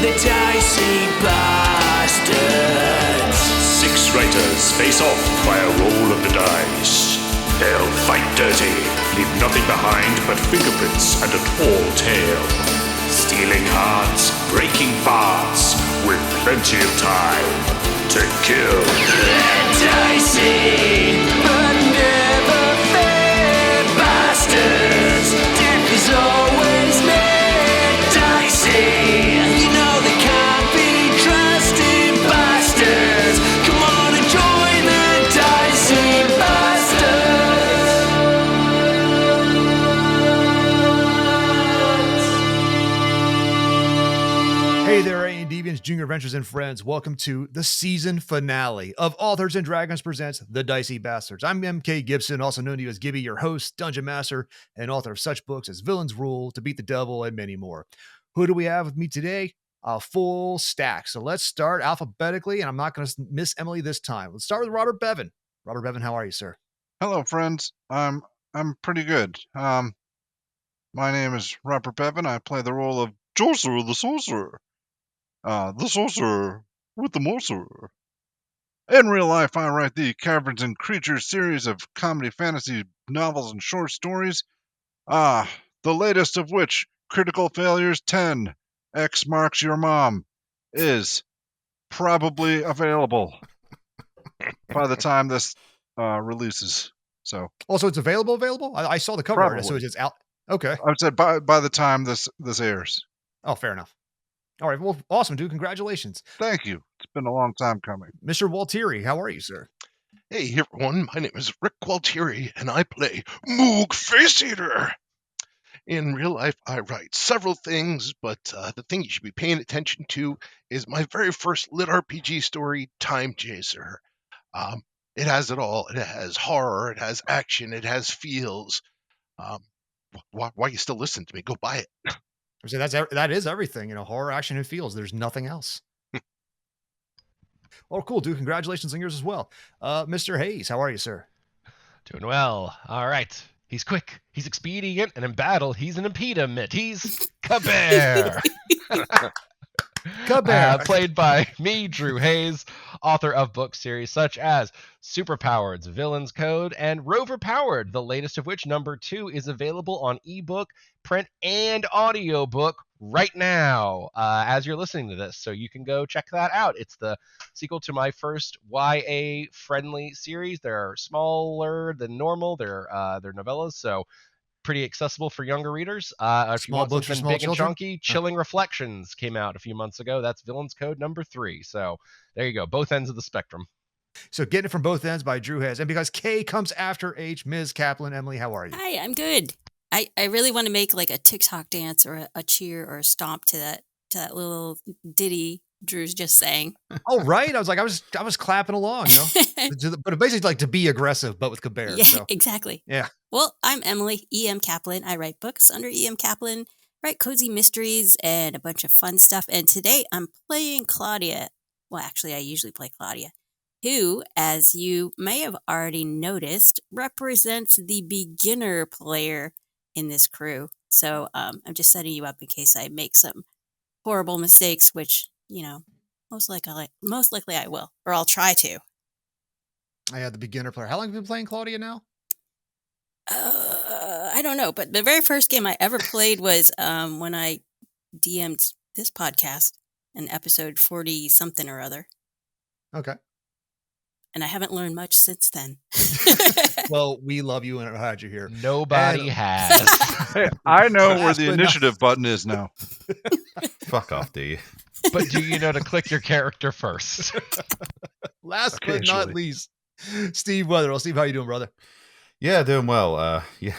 the Dicey Bastards. 6 writers face off by a roll of the dice. They'll fight dirty, leave nothing behind but fingerprints and a tall tale. Stealing hearts, breaking parts, with plenty of time to kill. The Dicey but never fair bastards. Death is always made dicey. You know they can't be trusted bastards. Come on and join the Dicey Bastards. Hey there, A&D Deviants, Junior Adventures, and friends. Welcome to the season finale of Authors and Dragons presents The Dicey Bastards. I'm MK Gibson, also known to you as Gibby, your host, dungeon master, and author of such books as Villains Rule, To Beat the Devil, and many more. Who do we have with me today? A full stack. So let's start alphabetically, and I'm not going to miss Emily this time. Let's start with Robert Bevan. Robert Bevan, how are you, sir? Hello, friends. I'm pretty good. My name is Robert Bevan. I play the role of Joser the Sorcerer. The Sorcerer with the Morcerer. In real life, I write the Caverns and Creatures series of comedy fantasy novels and short stories. The latest of which, Critical Failures 10, X Marks Your Mom, is probably available by the time this releases. So Also, it's available? I saw the cover art, so it's out. Okay. I would say by the time this airs. Oh, fair enough. All right. Well, awesome, dude. Congratulations. Thank you. It's been a long time coming. Mr. Waltieri, how are you, sir? Hey everyone, my name is Rick Gualtieri, and I play Moog Faceeater. In real life, I write several things, but the thing you should be paying attention to is my very first lit RPG story, Time Chaser. It has it all. It has horror, it has action, it has feels. Why are you still listening to me? Go buy it. So that is everything, horror, action, and feels. There's nothing else. Oh, cool, dude. Congratulations on yours as well. Mr. Hayes, how are you, sir? Doing well. All right. He's quick. He's expedient, and in battle, he's an impediment. He's Cabal. Cabal. Played by me, Drew Hayes, author of book series such as Superpowered, Villains Code, and Rover Powered, the latest of which, number 2, is available on ebook, print, and audiobook right now as you're listening to this. So you can go check that out. It's the sequel to my first YA-friendly series. They're smaller than normal. They're novellas, so pretty accessible for younger readers. If you want something big and chunky, Chilling Reflections came out a few months ago. That's Villains Code number 3. So there you go, both ends of the spectrum. So getting it from both ends by Drew Hayes. And because K comes after H, Ms. Kaplan. Emily, how are you? Hi, I'm good. I really want to make like a TikTok dance or a cheer or a stomp to that little ditty Drew's just saying. Oh, right. I was clapping along, but basically like to be aggressive, but with Cabal. Yeah, so. exactly. Yeah. Well, I'm Emily E.M. Kaplan. I write books under E.M. Kaplan, write cozy mysteries and a bunch of fun stuff. And today I'm playing Claudia. Well, actually, I usually play Claudia, who, as you may have already noticed, represents the beginner player in this crew. So I'm just setting you up in case I make some horrible mistakes, which, most likely I will, or I'll try to. I had the beginner player. How long have you been playing Claudia now? I don't know, but the very first game I ever played was when I DM'd this podcast in episode 40 something or other. Okay. And I haven't learned much since then. Well, we love you and are glad you're here. Nobody has. Hey, I know where the initiative button is now. Fuck off, do you? But do you know to click your character first? Last but not least, Steve Weatherall. Steve, how you doing, brother? Yeah, doing well. Yeah,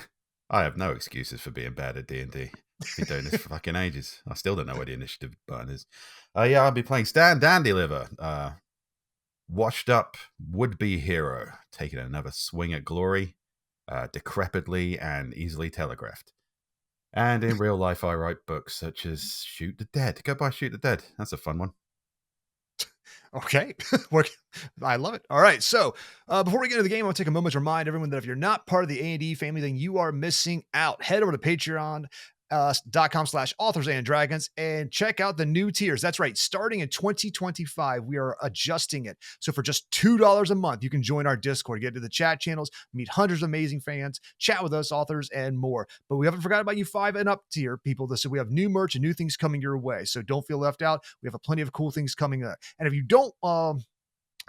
I have no excuses for being bad at D&D. Been doing this for fucking ages. I still don't know where the initiative button is. Yeah, I'll be playing Stan Dandyliver, washed up would-be hero, taking another swing at glory, decrepitly and easily telegraphed. And in real life, I write books such as Shoot the Dead. Go buy Shoot the Dead. That's a fun one. Okay. I love it. All right. So before we get into the game, I want to take a moment to remind everyone that if you're not part of the A&D family, then you are missing out. Head over to Patreon patreon.com/authors and dragons and check out the new tiers. That's right. Starting in 2025, we are adjusting it. So for just $2 a month, you can join our Discord, get to the chat channels, meet hundreds of amazing fans, chat with us, authors, and more. But we haven't forgotten about you 5 and up tier people. So we have new merch and new things coming your way. So don't feel left out. We have plenty of cool things coming up. And if you don't,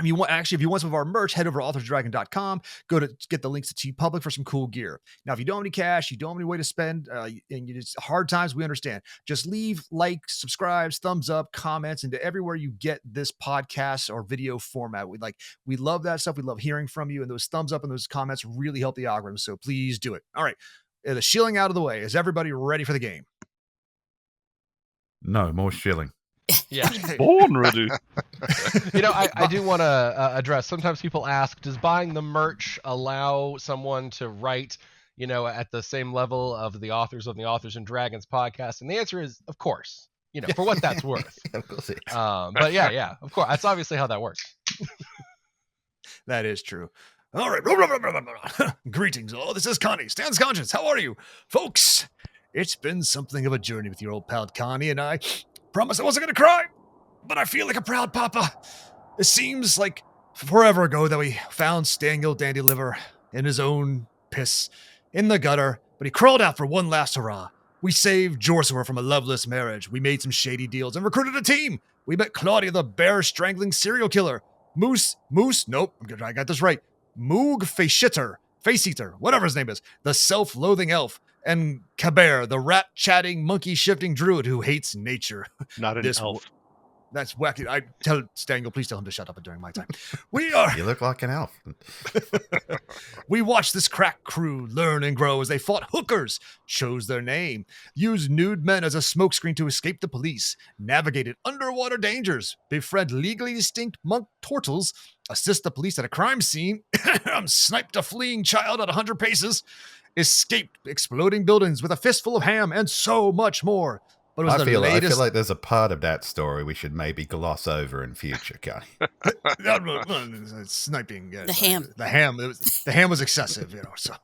if you want some of our merch, head over to authorsdragon.com. Go to get the links to TeePublic for some cool gear. Now, if you don't have any cash, you don't have any way to spend, and it's hard times, we understand. Just leave likes, subscribes, thumbs up, comments into everywhere you get this podcast or video format. We love that stuff. We love hearing from you, and those thumbs up and those comments really help the algorithm. So please do it. All right, the shilling out of the way. Is everybody ready for the game? No, more shilling. Yeah. Born ready. I do want to address, sometimes people ask, does buying the merch allow someone to write, at the same level of the authors of the Authors and Dragons podcast? And the answer is, of course, for what that's worth. Of course it is. But yeah, of course. That's obviously how that works. That is true. All right. Greetings all. This is Connie, Stan's Conscience. How are you, folks? It's been something of a journey with your old pal Connie, and I promised I wasn't going to cry, but I feel like a proud papa. It seems like forever ago that we found Stangel Dandyliver in his own piss in the gutter, but he crawled out for one last hurrah. We saved Jorsor from a loveless marriage. We made some shady deals and recruited a team. We met Claudia, the bear-strangling serial killer. Moose, nope, I got this right. Moog Face-Eater, whatever his name is, the self-loathing elf. And Cabal, the rat-chatting, monkey-shifting druid who hates nature. Not an elf. That's wacky. I tell Stangel, please tell him to shut up during my time. You look like an elf. We watched this crack crew learn and grow as they fought hookers, chose their name, used nude men as a smokescreen to escape the police, navigated underwater dangers, befriend legally distinct monk turtles, assist the police at a crime scene, sniped a fleeing child at 100 paces, escaped exploding buildings with a fistful of ham, and so much more. But I feel like there's a part of that story we should maybe gloss over in future, Connie. Sniping. Yeah, the ham. The ham was excessive, so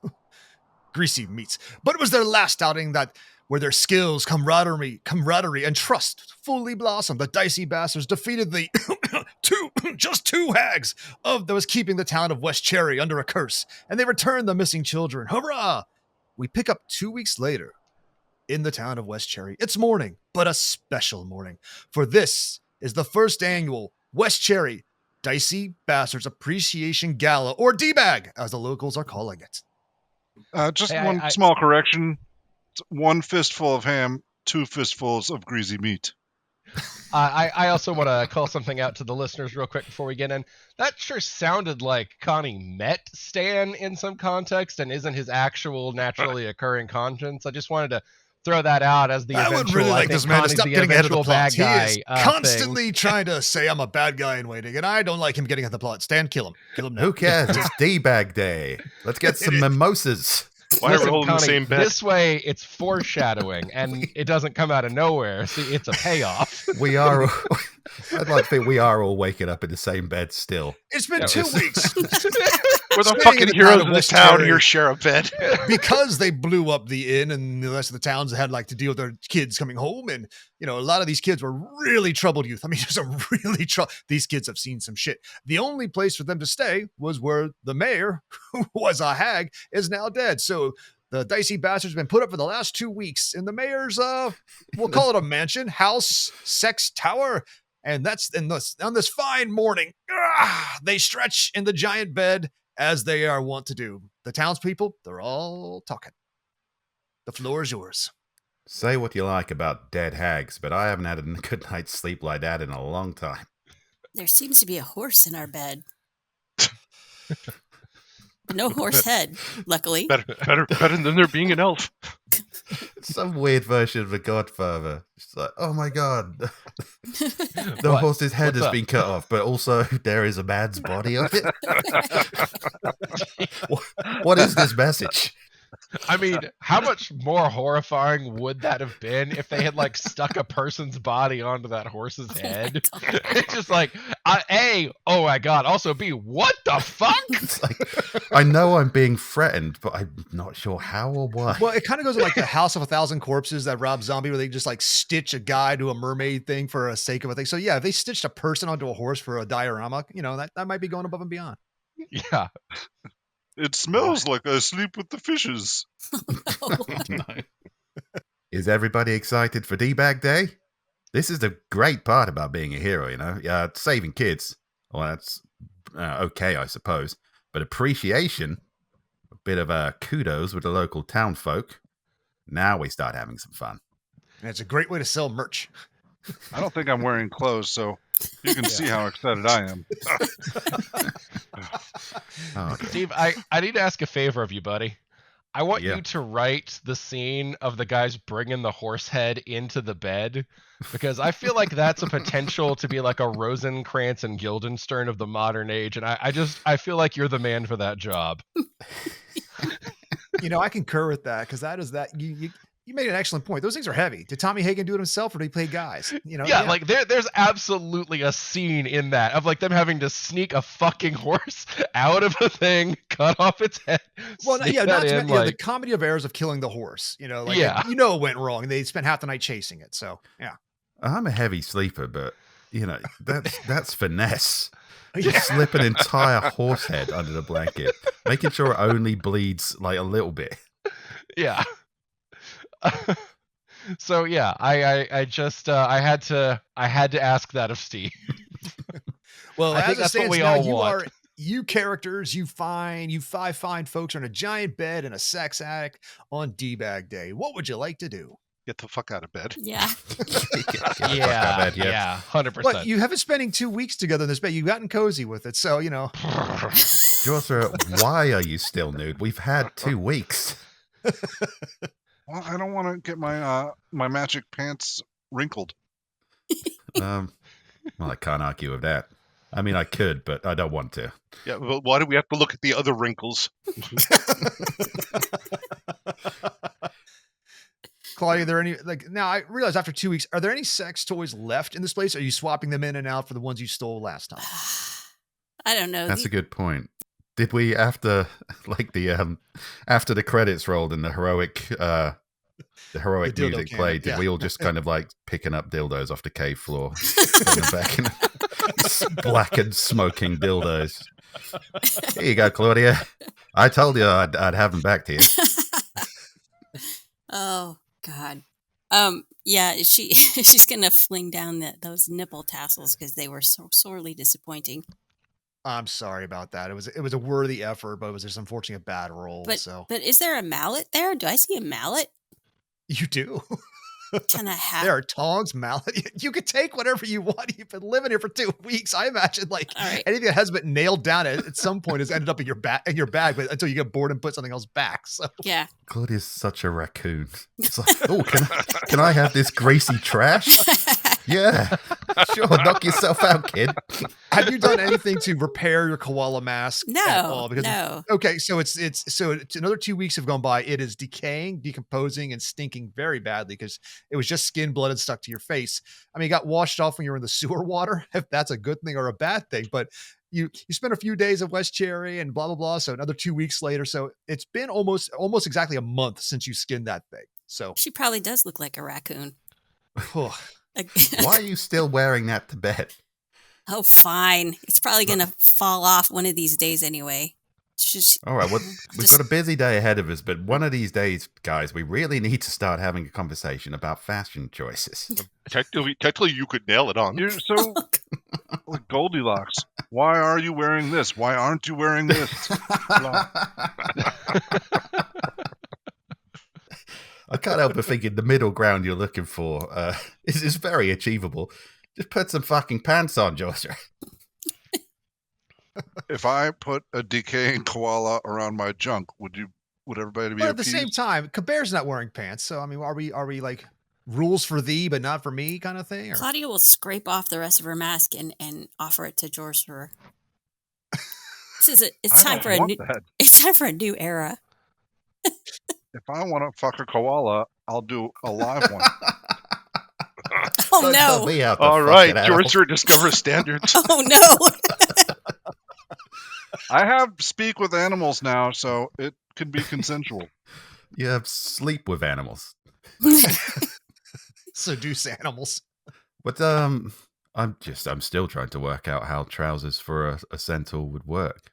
greasy meats. But it was their last outing where their skills, camaraderie, and trust fully blossomed. The Dicey Bastards defeated the two hags that was keeping the town of West Cherry under a curse, and they returned the missing children. Hurrah! We pick up 2 weeks later in the town of West Cherry. It's morning, but a special morning, for this is the first annual West Cherry Dicey Bastards Appreciation Gala, or D-Bag, as the locals are calling it. Just one small correction. It's 1 fistful of ham, 2 fistfuls of greasy meat. I also want to call something out to the listeners real quick before we get in. That sure sounded like Connie met Stan in some context and isn't his actual naturally occurring conscience. I just wanted to throw that out as the eventual. I would really like this man to stop getting ahead of the plot. He is constantly trying to say I'm a bad guy in waiting, and I don't like him getting ahead of the plot. Stan, kill him. Kill him now. Who cares? It's D-Bag Day. Let's get some mimosas. Why are we all in the same bed? This way, it's foreshadowing, and it doesn't come out of nowhere. See, it's a payoff. I'd like to think we are all waking up in the same bed still. It's been 2 weeks. We're the fucking heroes of this town here, share a bed. Because they blew up the inn, and the rest of the towns had to deal with their kids coming home, and a lot of these kids were really troubled youth. I mean, just these kids have seen some shit. The only place for them to stay was where the mayor, who was a hag, is now dead. So the Dicey Bastards have been put up for the last 2 weeks in the mayor's, we'll call it a mansion, house, sex tower. And on this fine morning, they stretch in the giant bed as they are wont to do. The townspeople, they're all talking. The floor is yours. Say what you like about dead hags, but I haven't had a good night's sleep like that in a long time. There seems to be a horse in our bed. No horse head, luckily. Better than there being an elf. It's some weird version of The Godfather. It's like, oh my god, the horse's head has been cut off, but also there is a man's body on it. What is this message? I mean, how much more horrifying would that have been if they had stuck a person's body onto that horse's head? It's just A, oh my god. Also B, what the fuck? It's like, I know I'm being threatened, but I'm not sure how or why. Well, it kind of goes like the House of 1,000 Corpses, that Rob Zombie, where they just like stitch a guy to a mermaid thing for a sake of a thing. So yeah, if they stitched a person onto a horse for a diorama, that might be going above and beyond. Yeah. It smells like I sleep with the fishes. No. Is everybody excited for D-Bag Day? This is the great part about being a hero, saving kids. Well, that's okay, I suppose. But appreciation, a bit of kudos with the local town folk. Now we start having some fun. And it's a great way to sell merch. I don't think I'm wearing clothes, so you can see how excited I am. Okay. Steve, I need to ask a favor of you, buddy. I want Yeah. you to write the scene of the guys bringing the horse head into the bed, because I feel like that's a potential to be like a Rosencrantz and Guildenstern of the modern age, and I feel like you're the man for that job. I concur with that, because that is that you made an excellent point. Those things are heavy. Did Tommy Hagen do it himself, or did he play guys? Yeah, like there's absolutely a scene in that of like them having to sneak a fucking horse out of a thing, cut off its head. Well, sneak yeah, that not to in, mention, like, the comedy of errors of killing the horse. Yeah. it went wrong, and they spent half the night chasing it. So yeah, I'm a heavy sleeper, but that's finesse. Just slip an entire horse head under the blanket, making sure it only bleeds like a little bit. Yeah. So yeah, I just I had to ask that of Steve. well, I as think it that's what stands we now, all want. you characters, you five fine folks are in a giant bed in a sex attic on D-Bag Day. What would you like to do? Get the fuck out of bed. Yeah. Yeah, 100%. But you have been spending 2 weeks together in this bed. You've gotten cozy with it, so Joshua, why are you still nude? We've had 2 weeks. Well, I don't want to get my my magic pants wrinkled. Well, I can't argue with that. I mean, I could, but I don't want to. Yeah, but why do we have to look at the other wrinkles? Claudia, are there any now I realize after 2 weeks, are there any sex toys left in this place? Are you swapping them in and out for the ones you stole last time? I don't know. That's a good point. Did we, after after the credits rolled and the heroic The dildo music cannon, played, did yeah. we all just kind of like picking up dildos off the cave floor, putting them back in blackened, smoking dildos? Here you go, Claudia. I told you I'd have them back to you. Oh God. Yeah, she's gonna fling down those nipple tassels because they were so sorely disappointing. I'm sorry about that. It was a worthy effort, but it was just unfortunately a bad roll. But is there a mallet there? Do I see a mallet? You do. Can I have? There are tongs, mallet. You could take whatever you want. You've been living here for 2 weeks. I imagine All right. anything that hasn't been nailed down at some point has ended up in your bag, but until you get bored and put something else back. So Yeah. Claudia's such a raccoon. It's like, oh, can I have this greasy trash? Yeah, sure. Knock yourself out, kid. have you done anything to repair your koala mask at all? No. Okay, so it's another 2 weeks have gone by. It is decaying, decomposing, and stinking very badly because it was just skin, blood, and stuck to your face. I mean, it got washed off when you were in the sewer water, if that's a good thing or a bad thing. But you spent a few days at West Cherry and blah blah blah. So another 2 weeks later, so it's been almost exactly a month since you skinned that thing. So She probably does look like a raccoon. Why are you still wearing that to bed? Oh, fine. It's probably gonna fall off one of these days anyway. It's just All right, well, we've got a busy day ahead of us, but one of these days, guys, we really need to start having a conversation about fashion choices. Technically, you could nail it on. You're so like Goldilocks. Why are you wearing this? Why aren't you wearing this? I can't help but thinking the middle ground you're looking for is very achievable. Just put some fucking pants on, Joshua. If I put a decaying koala around my junk, would everybody be But at the appeased? same time, Cabert's not wearing pants. So I mean, are we like rules for thee but not for me kind of thing? Or? Claudia will scrape off the rest of her mask and offer it to George for. It's time for a new. That. It's time for a new era. If I want to fuck a koala, I'll do a live one. Oh Don't tell no! me how to All fuck right, it out. George discovers standards. Oh no! I have speak with animals now, so it could be consensual. You have sleep with animals. Seduce animals. But I'm still trying to work out how trousers for a centaur would work.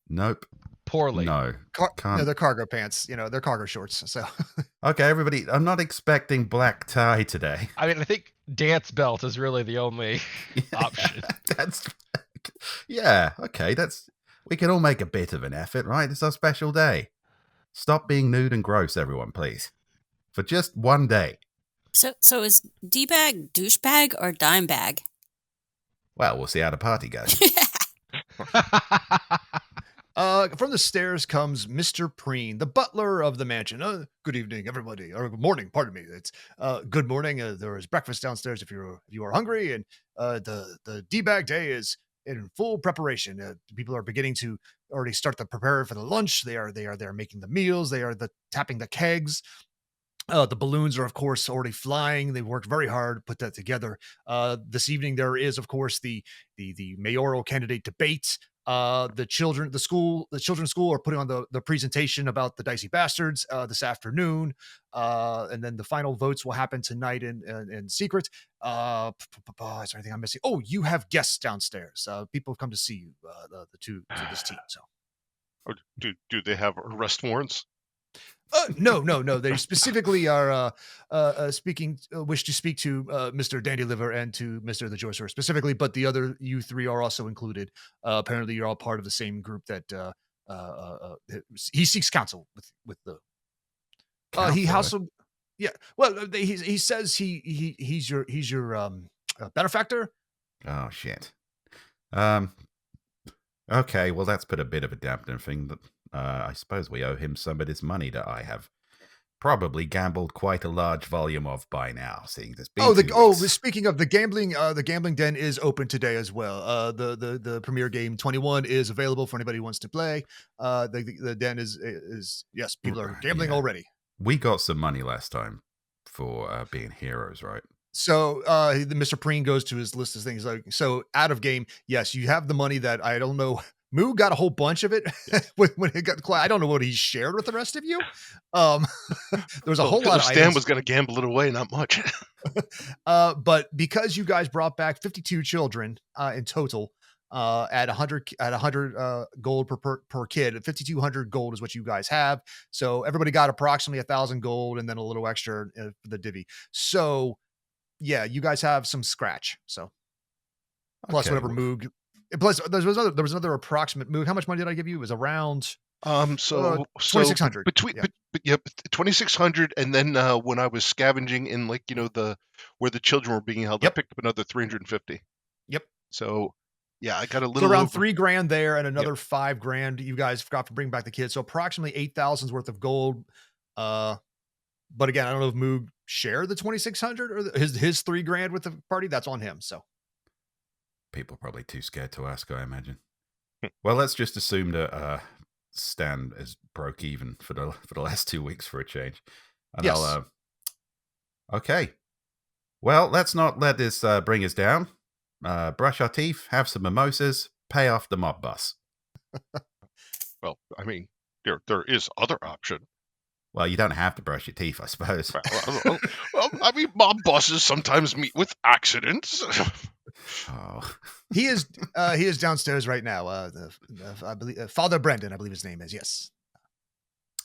Nope. Poorly. No. No, Can't. they're cargo pants. They're cargo shorts. So Okay, everybody. I'm not expecting black tie today. I mean, I think dance belt is really the only option. That's yeah. Okay, we can all make a bit of an effort, right? It's our special day. Stop being nude and gross, everyone, please, for just one day. So is D-bag douchebag or dime bag? Well, we'll see how the party goes. from the stairs comes Mr. Preen, the butler of the mansion. Good evening, everybody, or good morning. Pardon me. It's good morning. There is breakfast downstairs if you are hungry, and the D-bag day is in full preparation. People are beginning to already start to prepare for the lunch. They are making the meals. They are tapping the kegs. The balloons are, of course, already flying. They worked very hard to put that together. This evening, there is, of course, the mayoral candidate debate. The children's school are putting on the presentation about the Dicey Bastards this afternoon, and then the final votes will happen tonight in secret. Is there anything I'm missing? Oh, you have guests downstairs. People have come to see you. To this team. So, Or do they have arrest warrants? No. They specifically are wish to speak to Mr. Dandy Liver and to Mr. the Joycer specifically, but the other you three are also included. Apparently, you're all part of the same group that he seeks counsel with the. He Counsel, also, yeah. Well, he says he's your benefactor. Oh shit. Okay, well that's put a bit of a dampener thing. That I suppose we owe him some of this money that I have probably gambled quite a large volume of by now. Seeing this. Speaking of the gambling den is open today as well. The premier game 21 is available for anybody who wants to play. The den is yes, people are gambling already. We got some money last time for being heroes, right? So Mr. Preen goes to his list of things like, so out of game, yes, you have the money that I don't know. Moo got a whole bunch of it when it got quiet. I don't know what he shared with the rest of you. There was a whole lot of Stan items. was going to gamble it away, not much. But because you guys brought back 52 children in total, at 100 gold per kid, 5,200 gold is what you guys have. So everybody got approximately 1,000 gold and then a little extra for the divvy. So yeah, you guys have some scratch. So plus whatever Moog. Plus there was another approximate Moog. How much money did I give you? It was around 2,600. Between 2,600, and then when I was scavenging in where the children were being held, I picked up another 350. Yep. So yeah, I got a little so around over $3,000 there, and another $5,000 you guys forgot to bring back the kids. So approximately 8,000's worth of gold. But again, I don't know if Moog shared the 2,600 or his $3,000 with the party. That's on him. So people are probably too scared to ask, I imagine. Well, let's just assume that Stan is broke even for the last 2 weeks for a change. And yes. Okay. Well, let's not let this bring us down. Brush our teeth, have some mimosas, pay off the mob boss. Well, I mean, there is other option. Well, you don't have to brush your teeth, I suppose. Well, I mean, mob bosses sometimes meet with accidents. Oh. He is downstairs right now. I believe Father Brendan, I believe his name is. Yes.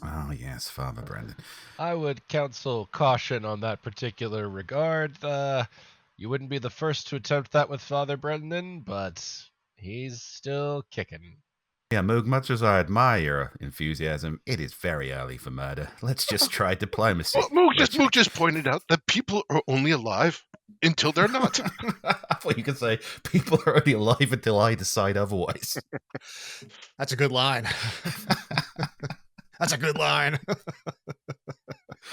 Oh yes, Father Brendan. I would counsel caution on that particular regard. You wouldn't be the first to attempt that with Father Brendan, but he's still kicking. Yeah, Moog, much as I admire your enthusiasm, it is very early for murder. Let's just try diplomacy. Well, Moog just pointed out that people are only alive until they're not. I thought you could say people are only alive until I decide otherwise. That's a good line. That's a good line.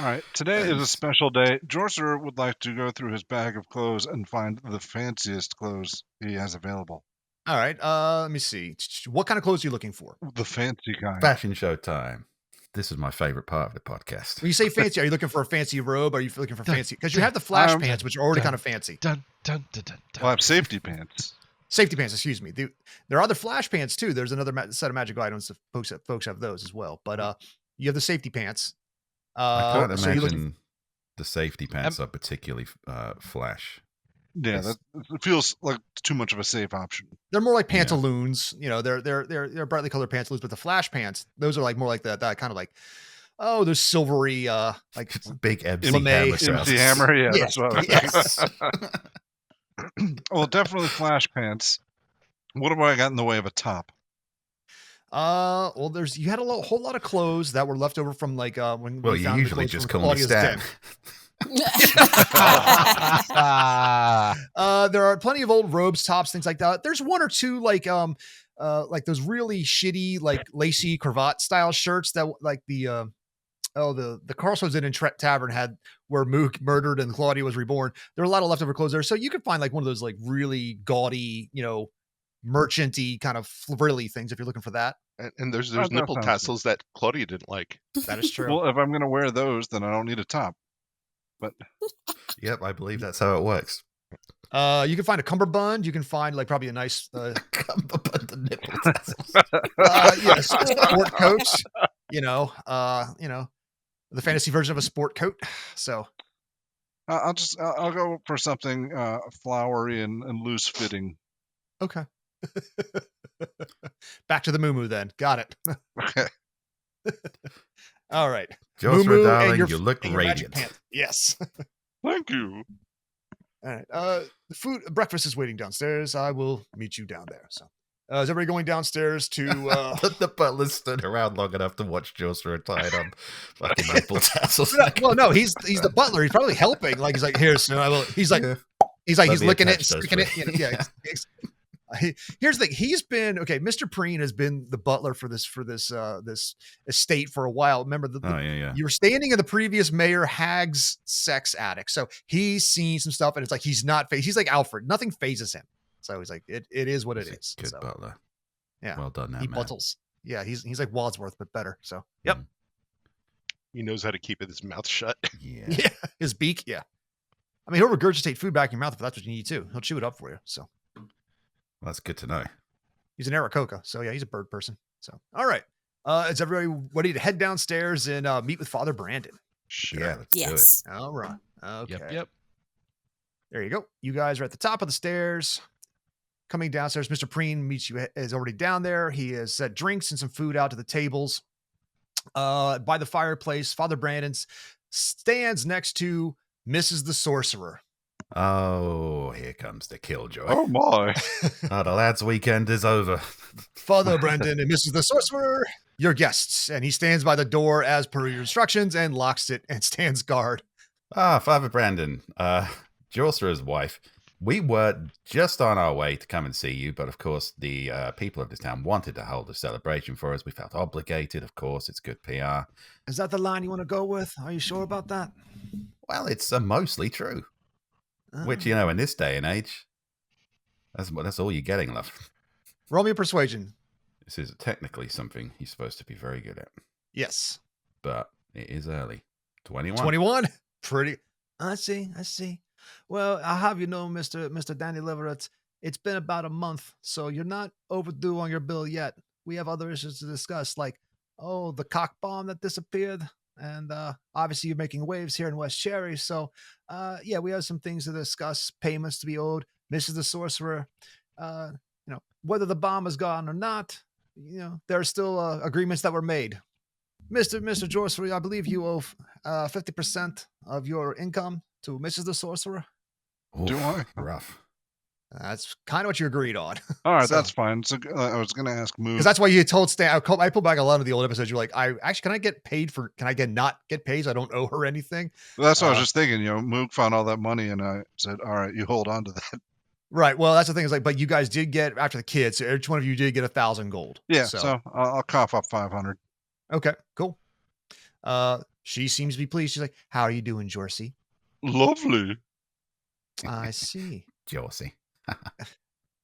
All right, today is a special day. Jorcer would like to go through his bag of clothes and find the fanciest clothes he has available. All right, let me see. What kind of clothes are you looking for? The fancy kind. Fashion show time. This is my favorite part of the podcast. When you say fancy, are you looking for a fancy robe? Or are you looking for fancy? Because you have the flash pants, which are already kind of fancy. Dun, dun, dun, dun, dun. Well, I have safety pants. Safety pants, excuse me. There are other flash pants too. There's another set of magical items. Folks have those as well. But you have the safety pants. I can't so you're imagine looking- the safety pants are particularly flash. Yeah, Yes. it feels like too much of a safe option. They're more like Yeah. pantaloons. You know, they're brightly colored pantaloons, but the flash pants, those are like more like that kind of like, oh, there's silvery like Big MC Lame- hammer MC trousers. MC hammer, yeah, Yes, that's what I was yes. Well, definitely flash pants. What have I got in the way of a top? Well, you had whole lot of clothes that were left over from like when Well, we you found the usually clothes just from call me Claudia's Stan. den. There are plenty of old robes, tops, things like that. There's one or two like those really shitty like lacy cravat style shirts that like the Carlson's Inn and Tavern had where Mook murdered and Claudia was reborn. There are a lot of leftover clothes there, so you could find like one of those like really gaudy, merchanty kind of frilly things if you're looking for that. And there's that nipple sounds tassels that Claudia didn't like. That is true. Well, if I'm going to wear those, then I don't need a top. But Yep, I believe that's how it works. You can find a cummerbund. You can find like probably a nice Cummerbund and nipple tassels. sport coat. The fantasy version of a sport coat. So I'll go for something flowery and loose fitting. okay. Back to the moo then. Got it. Okay. All right. Joshua, Moo-moo and darling, your- you look and your magic radiant. pants. Yes. Thank you. All right. The breakfast is waiting downstairs. I will meet you down there. So, is everybody going downstairs to? The butler stood around long enough to watch Joshua tied on fucking nipple tassels. Well, no, he's the butler. He's probably helping. Like he's like, here, so I will. He's like, Yeah. he's like, Let he's me licking it, attach those sticking it. three. Yeah. Here's the thing. He's been okay. Mr. Preen has been the butler for this estate for a while. Remember Oh yeah. you were standing in the previous mayor Hag's sex addict, so he's seen some stuff, and it's like he's not he's like Alfred. Nothing phases him. So he's like, it is what it He's a is. good So, butler. yeah. Well done, that he man. buttles. Yeah, he's like Wadsworth, but better. So yep. He knows how to keep his mouth shut. Yeah. Yeah, his beak. Yeah, I mean he'll regurgitate food back in your mouth if that's what you need too. He'll chew it up for you. So. Well, that's good to know. He's an Aarakocra, so yeah, he's a bird person. So, all right. Is everybody ready to head downstairs and meet with Father Brandon? Sure. Yeah, let's Yes. All right. Okay. Yep. There you go. You guys are at the top of the stairs. Coming downstairs, Mr. Preen meets you, is already down there. He has set drinks and some food out to the tables. By the fireplace, Father Brandon stands next to Mrs. the Sorcerer. Oh, here comes the killjoy. Oh my. Oh, the lad's weekend is over. Father Brandon and Mrs. the Sorcerer, your guests. And he stands by the door as per your instructions and locks it and stands guard. Ah, Father Brandon, Jorsa's wife. We were just on our way to come and see you, but of course the people of this town wanted to hold a celebration for us. We felt obligated, of course. It's good PR. Is that the line you want to go with? Are you sure about that? Well, it's mostly true. Which, Ah. in this day and age, that's all you're getting, love. Roll me a persuasion. This is technically something he's supposed to be very good at, Yes. but it is early. 21. 21. Pretty. I see. Well, I'll have you know, Mr. Danny Leverett, it's been about a month, so you're not overdue on your bill yet. We have other issues to discuss, like, the cock bomb that disappeared. And obviously you're making waves here in West Cherry. So, yeah, we have some things to discuss, payments to be owed. Mrs. the Sorcerer, whether the bomb is gone or not, there are still agreements that were made. Mr. Sorcerer, I believe you owe 50% of your income to Mrs. the Sorcerer. Oof, Do I? Rough. That's kind of what you agreed on. All right, So- that's fine. So I was going to ask Moo. Because that's why you told Stan. I pulled back a lot of the old episodes. You're like, can I get paid for? Can I not get paid? So I don't owe her anything. That's what I was uh, just thinking. Moog found all that money, and I said, "All right, you hold on to that." Right. Well, that's the thing. Is like, but you guys did get after the kids. So each one of you did get 1,000 gold. Yeah. So, So I'll cough up 500. okay, cool. She seems to be pleased. She's like, "How are you doing, Jorsey?" Lovely. I see. Josie.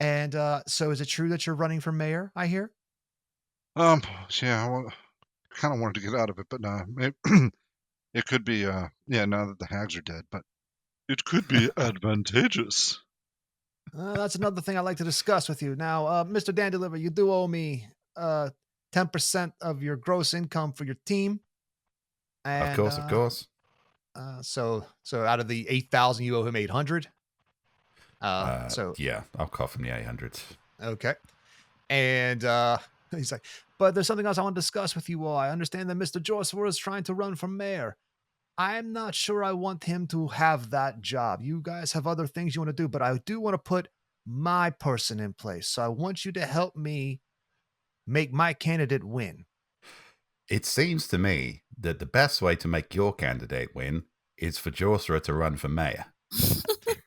And so, is it true that you're running for mayor? I hear. Yeah. Well, kind of wanted to get out of it, but maybe it could be. Now that the hags are dead, but it could be advantageous. That's another thing I'd like to discuss with you. Now, Mr. Dandeliver, you do owe me 10% of your gross income for your team. And, Of course. So out of the 8,000, you owe him 800. Yeah, I'll cough him the 800. Okay. And he's like, but there's something else I want to discuss with you all. I understand that Mr. Jorsor is trying to run for mayor. I'm not sure I want him to have that job. You guys have other things you want to do, but I do want to put my person in place. So I want you to help me make my candidate win. It seems to me that the best way to make your candidate win is for Jorsor to run for mayor.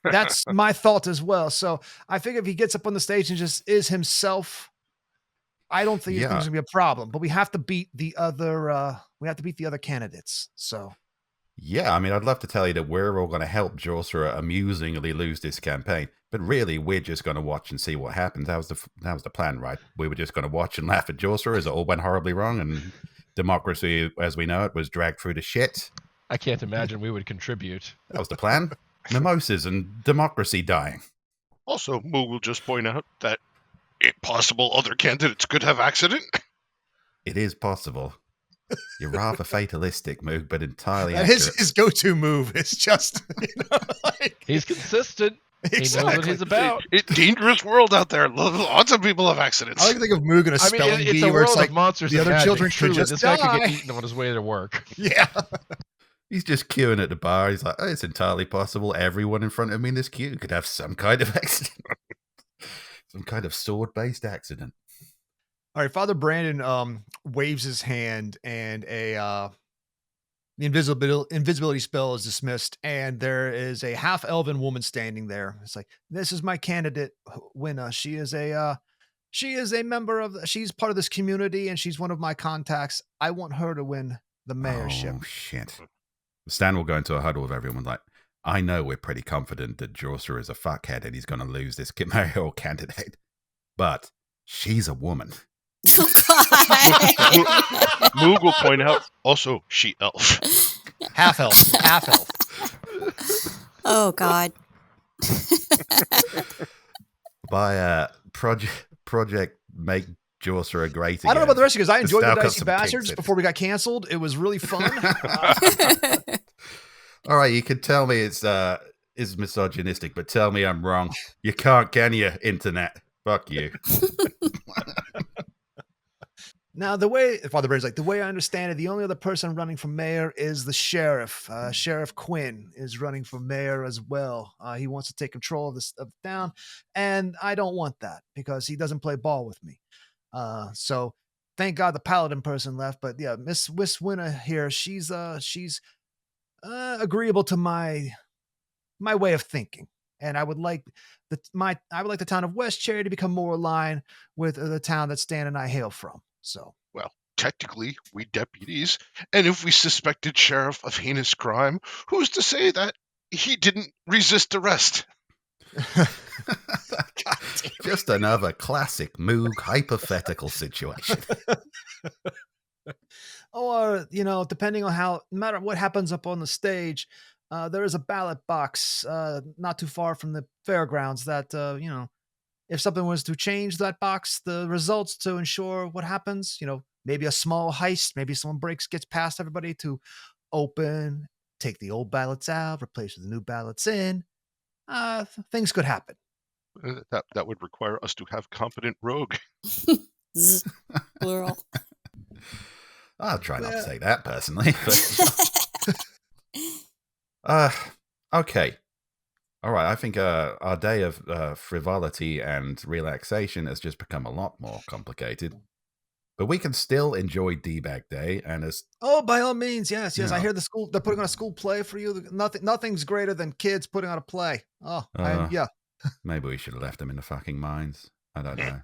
That's my thought as well. So I figure if he gets up on the stage and just is himself, I don't think it's going to be a problem. But we have to beat the other. We have to beat the other candidates. So. Yeah, I mean, I'd love to tell you that we're all going to help Jorsor amusingly lose this campaign, but really, we're just going to watch and see what happens. That was the plan, right? We were just going to watch and laugh at Jorsor as it all went horribly wrong, and democracy, as we know it, was dragged through to shit. I can't imagine we would contribute. That was the plan. Mimosas and democracy dying. Also, Moog will just point out that if possible other candidates could have accident. It is possible. You're rather fatalistic, Moog, but entirely And accurate. his go-to move is just, He's consistent. He knows what he's about. It's dangerous world out there. Lots of people have accidents. I like to think of Moog in a spelling it's bee a where it's world like of monsters the and other magic. children should Truly, just this guy could die. get eaten on his way to work. Yeah. He's just queuing at the bar. He's like, oh, it's entirely possible everyone in front of me in this queue could have some kind of accident. Some kind of sword-based accident. All right, Father Brandon waves his hand, and the invisibility spell is dismissed, and there is a half-elven woman standing there. It's like, this is my candidate, Winna. She's part of this community, and she's one of my contacts. I want her to win the mayorship. Oh, shit. Stan will go into a huddle with everyone like, I know we're pretty confident that Jorsor is a fuckhead and he's going to lose this mayoral candidate, but she's a woman. Oh, God. Moog will point out, also, she elf. Half elf. Oh, God. By Project Make Jorsor great again. I don't know about the rest of you guys. I enjoyed the Stan got Dicey some Bastards kinks in it. before we got canceled. It was really fun. All right, you can tell me it's misogynistic, but tell me I'm wrong. You can't, can you, internet? Fuck you. Now, the way Father Brandon's like, the way I understand it, the only other person running for mayor is the sheriff. Sheriff Quinn is running for mayor as well. He wants to take control of the town, and I don't want that because he doesn't play ball with me. So thank God the paladin person left. But yeah, Miss Winna here, she's agreeable to my way of thinking, and I would like the town of West Cherry to become more aligned with the town that Stan and I hail from. So, Well, technically, we deputies, and if we suspected sheriff of heinous crime, who's to say that he didn't resist arrest? Just another classic Moog hypothetical situation. or depending on no matter what happens up on the stage, there is a ballot box not too far from the fairgrounds that if something was to change that box, the results to ensure what happens, maybe a small heist, maybe someone gets past everybody to open, take the old ballots out, replace with the new ballots in. Things could happen. That would require us to have competent rogue. Zzz, plural. I'll try not to say that personally. But okay. All right, I think our day of frivolity and relaxation has just become a lot more complicated. But we can still enjoy D-Bag Day, and as Oh, by all means, yes. Yeah. I hear they're putting on a school play for you. Nothing's greater than kids putting on a play. Yeah. maybe we should have left them in the fucking mines. I don't know.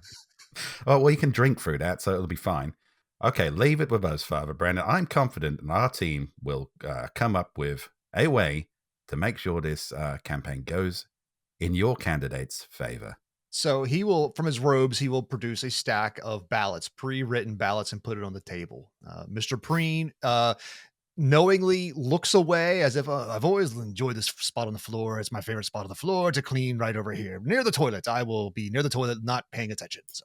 Oh, well, you can drink through that, so it'll be fine. Okay, leave it with us, Father Brandon. I'm confident that our team will come up with a way to make sure this campaign goes in your candidate's favor. So he will, from his robes, he will produce a stack of ballots, pre-written ballots, and put it on the table. Mr. Preen knowingly looks away as if I've always enjoyed this spot on the floor. It's my favorite spot on the floor to clean right over here near the toilet. I will be near the toilet, not paying attention. So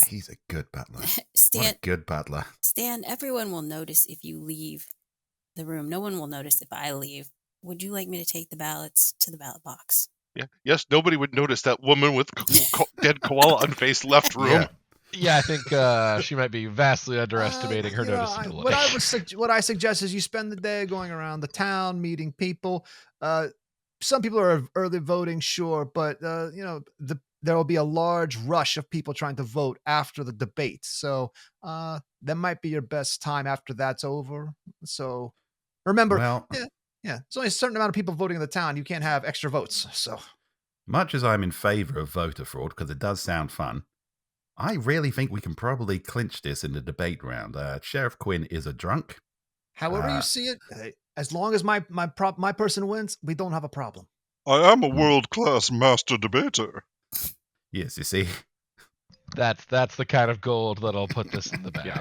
He's a good butler. What Stan, a good butler. Stan, everyone will notice if you leave the room. No one will notice if I leave. Would you like me to take the ballots to the ballot box? Yeah. Yes, nobody would notice that woman with dead koala unfaced left room. Yeah. Yeah, I think she might be vastly underestimating her noticeability. What I suggest is you spend the day going around the town, meeting people. Some people are early voting, sure, but there will be a large rush of people trying to vote after the debate. So that might be your best time after that's over. So remember, Well, there's only a certain amount of people voting in the town. You can't have extra votes. So much as I'm in favor of voter fraud, because it does sound fun, I really think we can probably clinch this in the debate round. Sheriff Quinn is a drunk. however you see it, as long as my person wins, we don't have a problem. I am a world-class master debater. Yes, you see. That's the kind of gold that'll put this in the bag.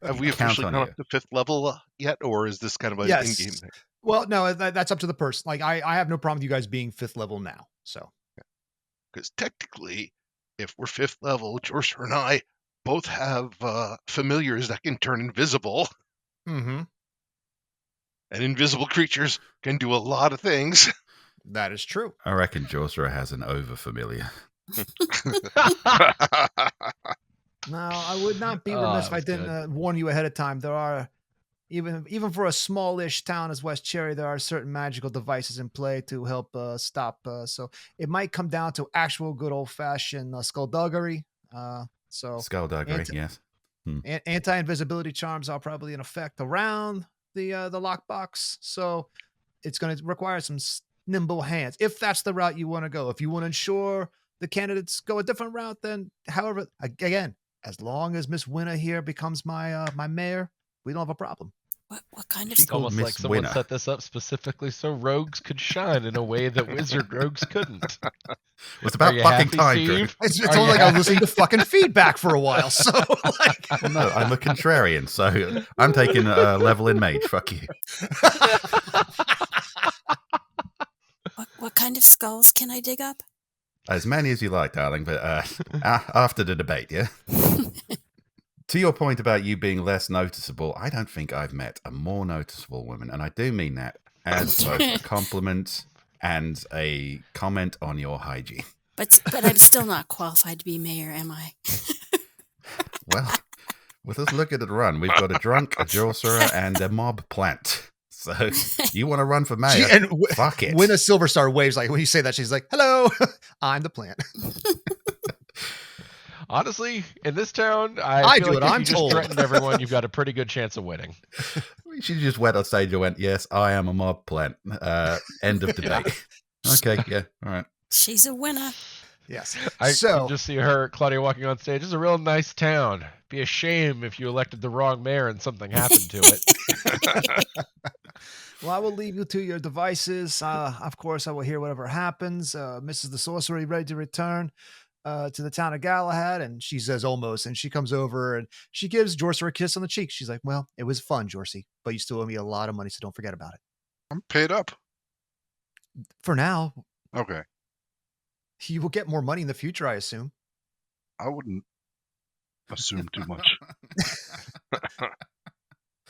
Have we officially gone up to 5th level yet, or is this kind of an in-game thing? Well, no, that's up to the person. Like I have no problem with you guys being 5th level now. So, Because technically, if we're 5th level, George and I both have familiars that can turn invisible. mm-hmm. And invisible creatures can do a lot of things. That is true. I reckon Jorsra has an overfamiliar. No, I would not be remiss if I didn't warn you ahead of time. There are, even for a smallish town as West Cherry, there are certain magical devices in play to help stop. So it might come down to actual good old fashioned skullduggery. Skullduggery, yes. Anti-invisibility charms are probably in effect around the lockbox. So it's going to require some nimble hands if that's the route you want to go. If you want to ensure the candidates go a different route, then however, again, as long as Miss Winner here becomes my my mayor, we don't have a problem. What kind of She It's almost Miss like someone Winner. set this up specifically so rogues could shine in a way that wizard rogues couldn't. It's about Are you fucking happy, time, Drew. Steve? It's Are only you like I was happy? listening to fucking feedback for a while. So like, Well, no, I'm a contrarian, so I'm taking a level in mage. Fuck you. what kind of skulls can I dig up? As many as you like, darling, but after the debate, yeah? To your point about you being less noticeable, I don't think I've met a more noticeable woman, and I do mean that as both a compliment and a comment on your hygiene. But I'm still not qualified to be mayor, am I? Well, with us looking at the run, we've got a drunk, a sorcerer, and a mob plant. So you want to run for mayor? Fuck it. When a Silver Star waves, like when you say that, she's like, "Hello, I'm the plant." Honestly, in this town, I feel do like it, if I'm you just told. threatened everyone, you've got a pretty good chance of winning. She just went on stage and went, "Yes, I am a mob plant." End of debate. Okay, yeah, all right. She's a winner. Yes. I So can just see her, Claudia, walking on stage. This is a real nice town. Be a shame if you elected the wrong mayor and something happened to it. well, I will leave you to your devices. Of course, I will hear whatever happens. Mrs. the Sorcery ready to return to the town of Galahad, and she says almost, and she comes over and she gives Jorcer a kiss on the cheek. She's like, "Well, it was fun, Jorsey, but you still owe me a lot of money, so don't forget about it." I'm paid up. For now, Okay. you will get more money in the future, I assume. I wouldn't assume too much.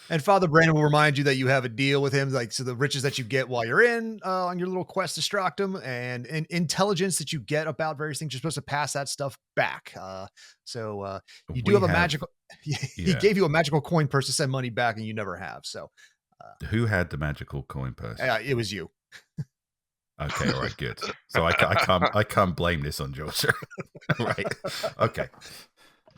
And Father Brandon will remind you that you have a deal with him, like so the riches that you get while you're in on your little quest to Stractum and intelligence that you get about various things, you're supposed to pass that stuff back. So you do have a magical. He gave you a magical coin purse to send money back, and you never have. So who had the magical coin purse? It was you. Okay, all right, good. So I can't blame this on George. Right. Okay.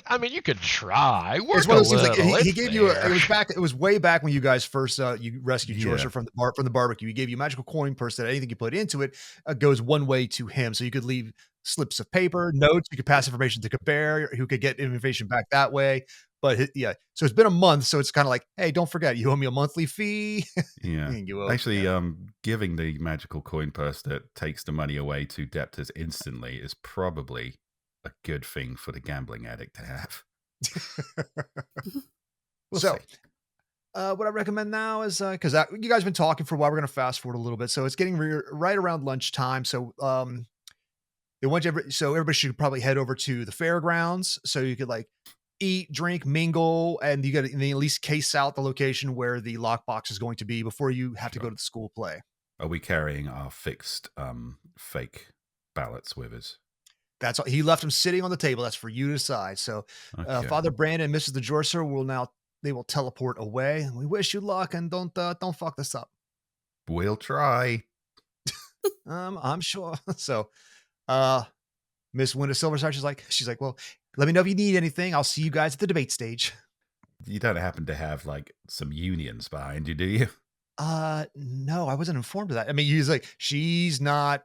I mean, you could try. Work It's one a of those things little. like he It's gave you there. it was way back when you guys first you rescued Georgia Yeah. from the barbecue. He gave you a magical coin purse that anything you put into it goes one way to him. So you could leave slips of paper, notes, you could pass information to Cabal, who could get information back that way. But yeah, so it's been a month, so it's kind of like, hey, don't forget, you owe me a monthly fee. Yeah. And you owe, Actually, yeah. giving the magical coin purse that takes the money away to debtors instantly is probably a good thing for the gambling addict to have. We'll So, see. what I recommend now is because you guys have been talking for a while. We're going to fast forward a little bit, so it's getting right around lunchtime. So, they want you so everybody should probably head over to the fairgrounds so you could like eat, drink, mingle, and you got to at least case out the location where the lockbox is going to be before you have to go Sure. to the school play. Are we carrying our fixed fake ballots with us? That's all. He left them sitting on the table. That's for you to decide. So, Okay. Father Brandon and Mrs. DeJorser will teleport away. We wish you luck and don't fuck this up. We'll try. I'm sure. So, Miss Winter Silverstar, she's like, well, let me know if you need anything. I'll see you guys at the debate stage. You don't happen to have like some unions behind you, do you? No, I wasn't informed of that. I mean, she's not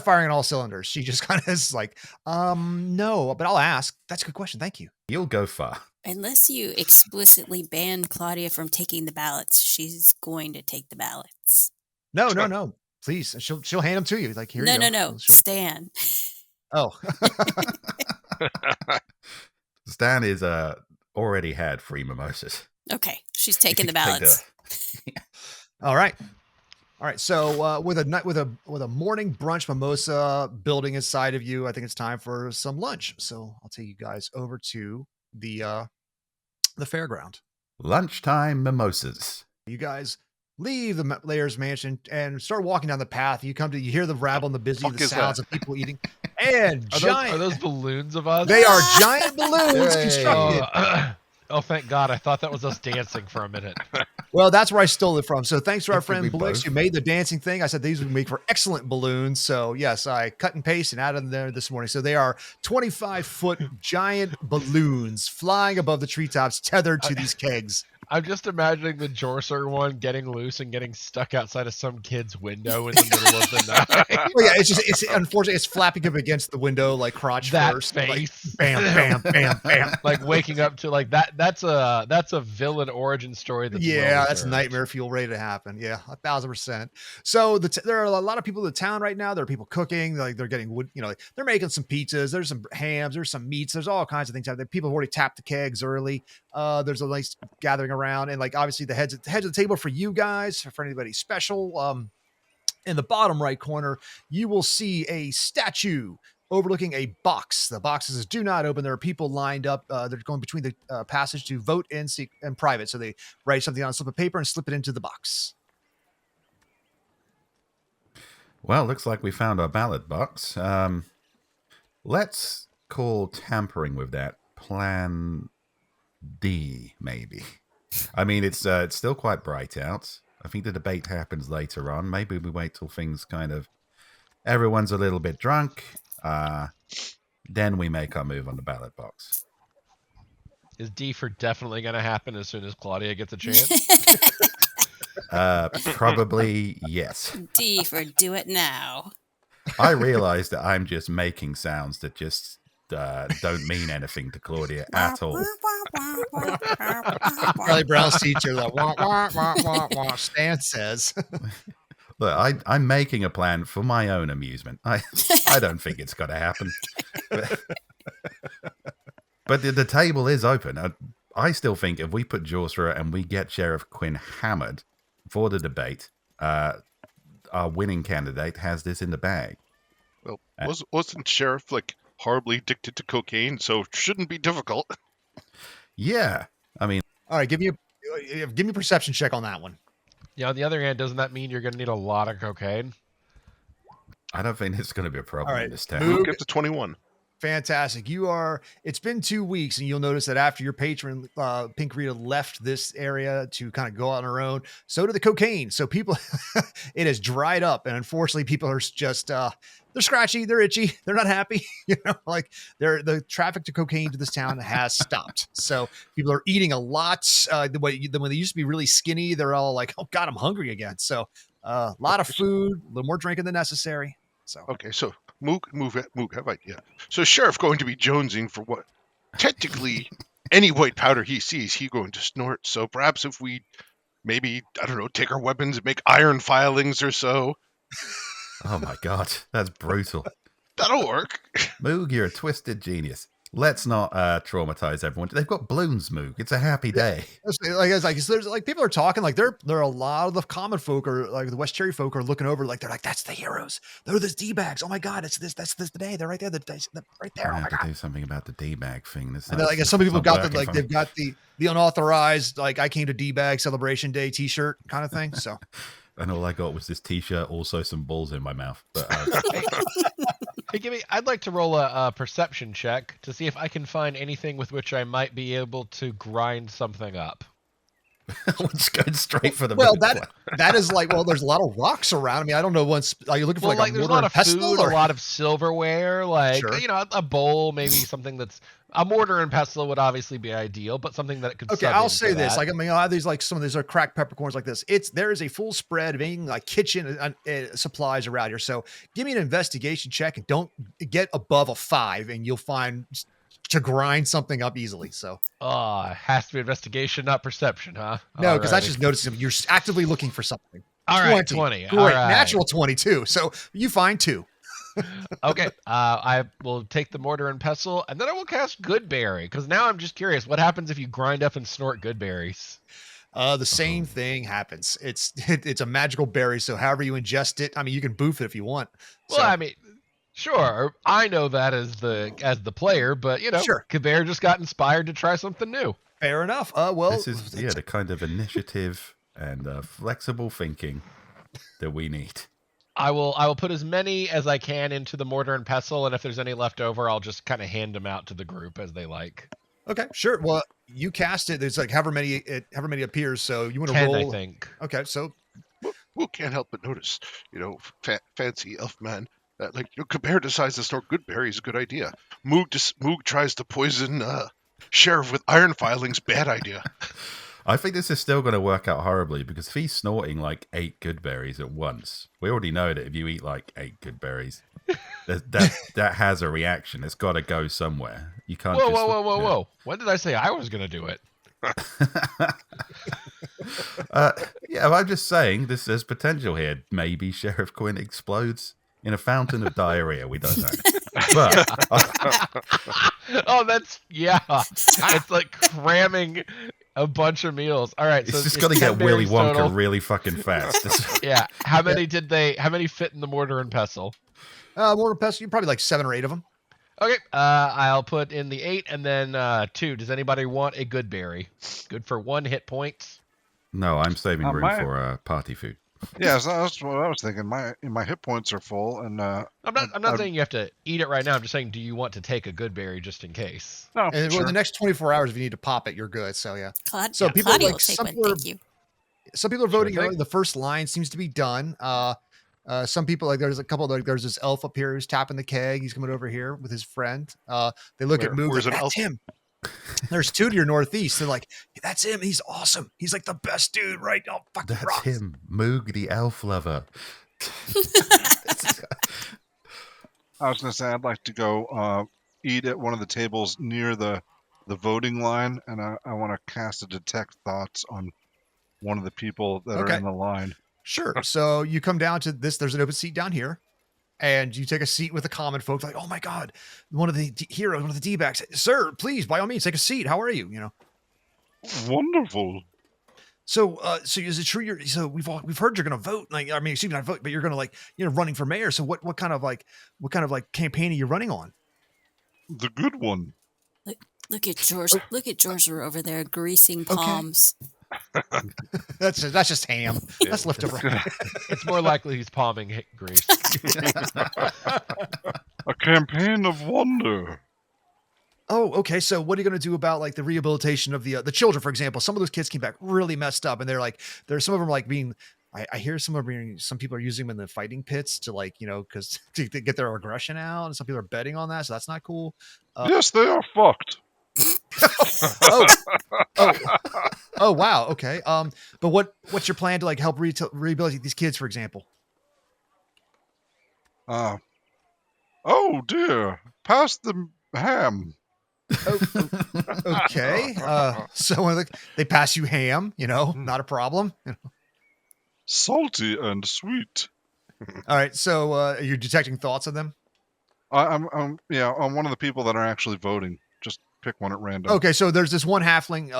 firing on all cylinders. She just kind of is like, no, but I'll ask. That's a good question. Thank you. You'll go far. Unless you explicitly ban Claudia from taking the ballots, she's going to take the ballots. No. Please. She'll hand them to you. Like, here you go. No. Stan. Oh. Stan is already had free mimosas. Okay, she's taking the ballots. All right. So with a morning brunch mimosa building inside of you, I think it's time for some lunch. So I'll take you guys over to the fairground. Lunchtime mimosas. You guys leave the Layers Mansion and start walking down the path. You hear the rabble and the busy, the sounds of people eating, and Are those balloons of us? They are giant balloons Yay. constructed. Oh, thank God. I thought that was us dancing for a minute. Well, that's where I stole it from. So thanks to our It could friend be Blix, both. who made the dancing thing. I said these would make for excellent balloons. So yes, I cut and paste and added them there this morning. So they are 25-foot giant balloons flying above the treetops, tethered to these kegs. I'm just imagining the Jorser one getting loose and getting stuck outside of some kid's window in the middle of the night. Well, yeah, it's unfortunately it's flapping up against the window like crotch That first. face. Like, bam, bam, bam, bam. Like waking up to like that. That's a villain origin story. That's Yeah, that's well-deserved. nightmare fuel ready to happen. Yeah, 1,000%. So there are a lot of people in the town right now. There are people cooking. Like they're getting wood. They're making some pizzas. There's some hams. There's some meats. There's all kinds of things out there. People have already tapped the kegs early. There's a nice gathering around, and like obviously the heads of the table for you guys, for anybody special. In the bottom right corner, you will see a statue overlooking a box. The boxes do not open. There are people lined up. They're going between the passage to vote in private. So they write something on a slip of paper and slip it into the box. Well, looks like we found our ballot box. Let's call tampering with that Plan D, maybe. I mean, it's still quite bright out. I think the debate happens later on. Maybe we wait till things everyone's a little bit drunk. Then we make our move on the ballot box. Is D for definitely going to happen as soon as Claudia gets a chance? Probably yes. D for do it now. I realize that I'm just making sounds that just don't mean anything to Claudia at all. Charlie Brown's teacher, like, wah, wah, wah, wah, wah, Stan says. Look, I'm making a plan for my own amusement. I don't think it's going to happen. But the table is open. I still think if we put Jorsra and we get Sheriff Quinn hammered for the debate, our winning candidate has this in the bag. Well, wasn't Sheriff like horribly addicted to cocaine, so shouldn't be difficult. Yeah, I mean, All right, give me a perception check on that one. Yeah, on the other hand, doesn't that mean you're going to need a lot of cocaine? I don't think it's going to be a problem All right, in this town. move. Luke gets to 21. Fantastic. It's been 2 weeks, and you'll notice that after your patron, Pink Rita, left this area to kind of go on her own, so did the cocaine. So people, it has dried up. And unfortunately, people are just, they're scratchy, they're itchy, they're not happy. Like the traffic to cocaine to this town has stopped. So people are eating a lot. When they used to be really skinny, they're all like, oh God, I'm hungry again. So a lot of food, a little more drinking than necessary. So, Okay, so Moog, how about yeah? So Sheriff going to be jonesing for what technically any white powder he sees, he's going to snort. So perhaps if we maybe, I don't know, take our weapons and make iron filings or so, Oh my god, that's brutal. that'll work. Moog, you're a twisted genius. Let's not traumatize everyone. They've got balloons, Moog. It's a happy day. There's like people are talking like there are a lot of the common folk or like the West Cherry folk are looking over like they're like that's the heroes. They're the D-bags. Oh my god, that's this today. They're right there. Right there. I Oh my have to god. do something about the D-bag thing. This And then, like some people have got they've got the unauthorized like I came to D-bag celebration day T-shirt kind of thing. So and all I got was this T-shirt, also some balls in my mouth. But Hey, Gibby, I'd like to roll a perception check to see if I can find anything with which I might be able to grind something up. we're just going straight for the well middle. that is like there's a lot of rocks around. I mean I don't know once are you looking for Well, like a there's a mortar lot and of pestle food, or a lot of silverware, like Sure. a bowl, maybe something that's a mortar and pestle would obviously be ideal, but something that could. Okay, sub I'll into say this. that. Like, I mean, a lot of these, like some of these are cracked peppercorns like this. There is a full spread of any like kitchen supplies around here. So give me an investigation check and don't get above a 5 and you'll find to grind something up easily. So Has to be investigation, not perception, huh? no, because that's Alrighty. just noticing you're actively looking for something. All right, 20. Great. All right. Natural 22. So you find 2. Okay, I will take the mortar and pestle, and then I will cast Goodberry, because now I'm just curious, what happens if you grind up and snort good berries? The same thing happens. It's a magical berry. So however you ingest it, I mean, you can boof it if you want. Well, I mean, sure, I know that as the player, but Sure. Goodberry just got inspired to try something new. Fair enough. Well, This is the kind of initiative and flexible thinking that we need. I will put as many as I can into the mortar and pestle, and if there's any left over, I'll just kind of hand them out to the group as they like. okay, sure. Well, you cast it. There's like however many appears. So you want to 10, roll. I think. Okay, so Who can't help but notice, fancy elf man, that compared to size to snort good berries, a good idea. Moog tries to poison Sheriff with iron filings, bad idea. I think this is still going to work out horribly because if he's snorting like 8 good berries at once, we already know that if you eat like 8 good berries, that has a reaction. It's got to go somewhere. You can't. Whoa! When did I say I was going to do it? Yeah, I'm just saying there's potential here. Maybe Sheriff Quinn explodes in a fountain of diarrhea. We don't know. But Oh, it's like cramming a bunch of meals. All right, so it's just going to 10 get Willy berries Wonka total. really fucking fast. Yeah. How many fit in the mortar and pestle? mortar pestle, you probably like 7 or 8 of them. Okay. I'll put in the 8 and then 2. Does anybody want a good berry? Good for 1 hit point. No, I'm saving room my- for party food. Yeah, so that's what I was thinking. My hit points are full, and I'm not saying you have to eat it right now. I'm just saying, do you want to take a good berry just in case? no, And sure. well, the next 24 hours, if you need to pop it, you're good. So yeah. So people Claudia like will take some one. people are- Thank you. Some people are voting thing. early. The first line seems to be done. Some people like there's a couple like there's this elf up here who's tapping the keg. He's coming over here with his friend. They look at Moog. where's Like, an that's elf? him. There's 2 to your northeast. They're like, that's him. He's awesome. He's like the best dude, right? Oh, fuck, he That's rocks. him, Moog, the elf lover. I was gonna say I'd like to go eat at one of the tables near the voting line, and I want to cast a detect thoughts on one of the people that Okay. are in the line. Sure. So you come down to this. There's an open seat down here, and you take a seat with the common folks. Like, oh my god, one of the heroes, one of the D-backs. Sir, please, by all means, take a seat. How are you? You know. Wonderful. So, so is it true? So we've heard you're going to vote. Like, I mean, excuse me, not vote, but you're going to running for mayor. So what kind of campaign are you running on? The good one. Look at George. Look at George over there greasing palms. That's just ham. That's leftover. It's more likely he's palming grease. A campaign of wonder. Oh, okay. So what are you going to do about like the rehabilitation of the children, for example? Some of those kids came back really messed up, and there's some of them like being. I hear some people are using them in the fighting pits to because to get their aggression out, and some people are betting on that, so that's not cool. Yes, they are fucked. Oh, wow. Okay. But what's your plan to like help rehabilitate these kids, for example? Oh dear. Pass the ham. Okay. So they pass you ham, not a problem. Salty and sweet. All right. So you're detecting thoughts of them. I'm I'm one of the people that are actually voting. Just pick one at random. Okay. So there's this one halfling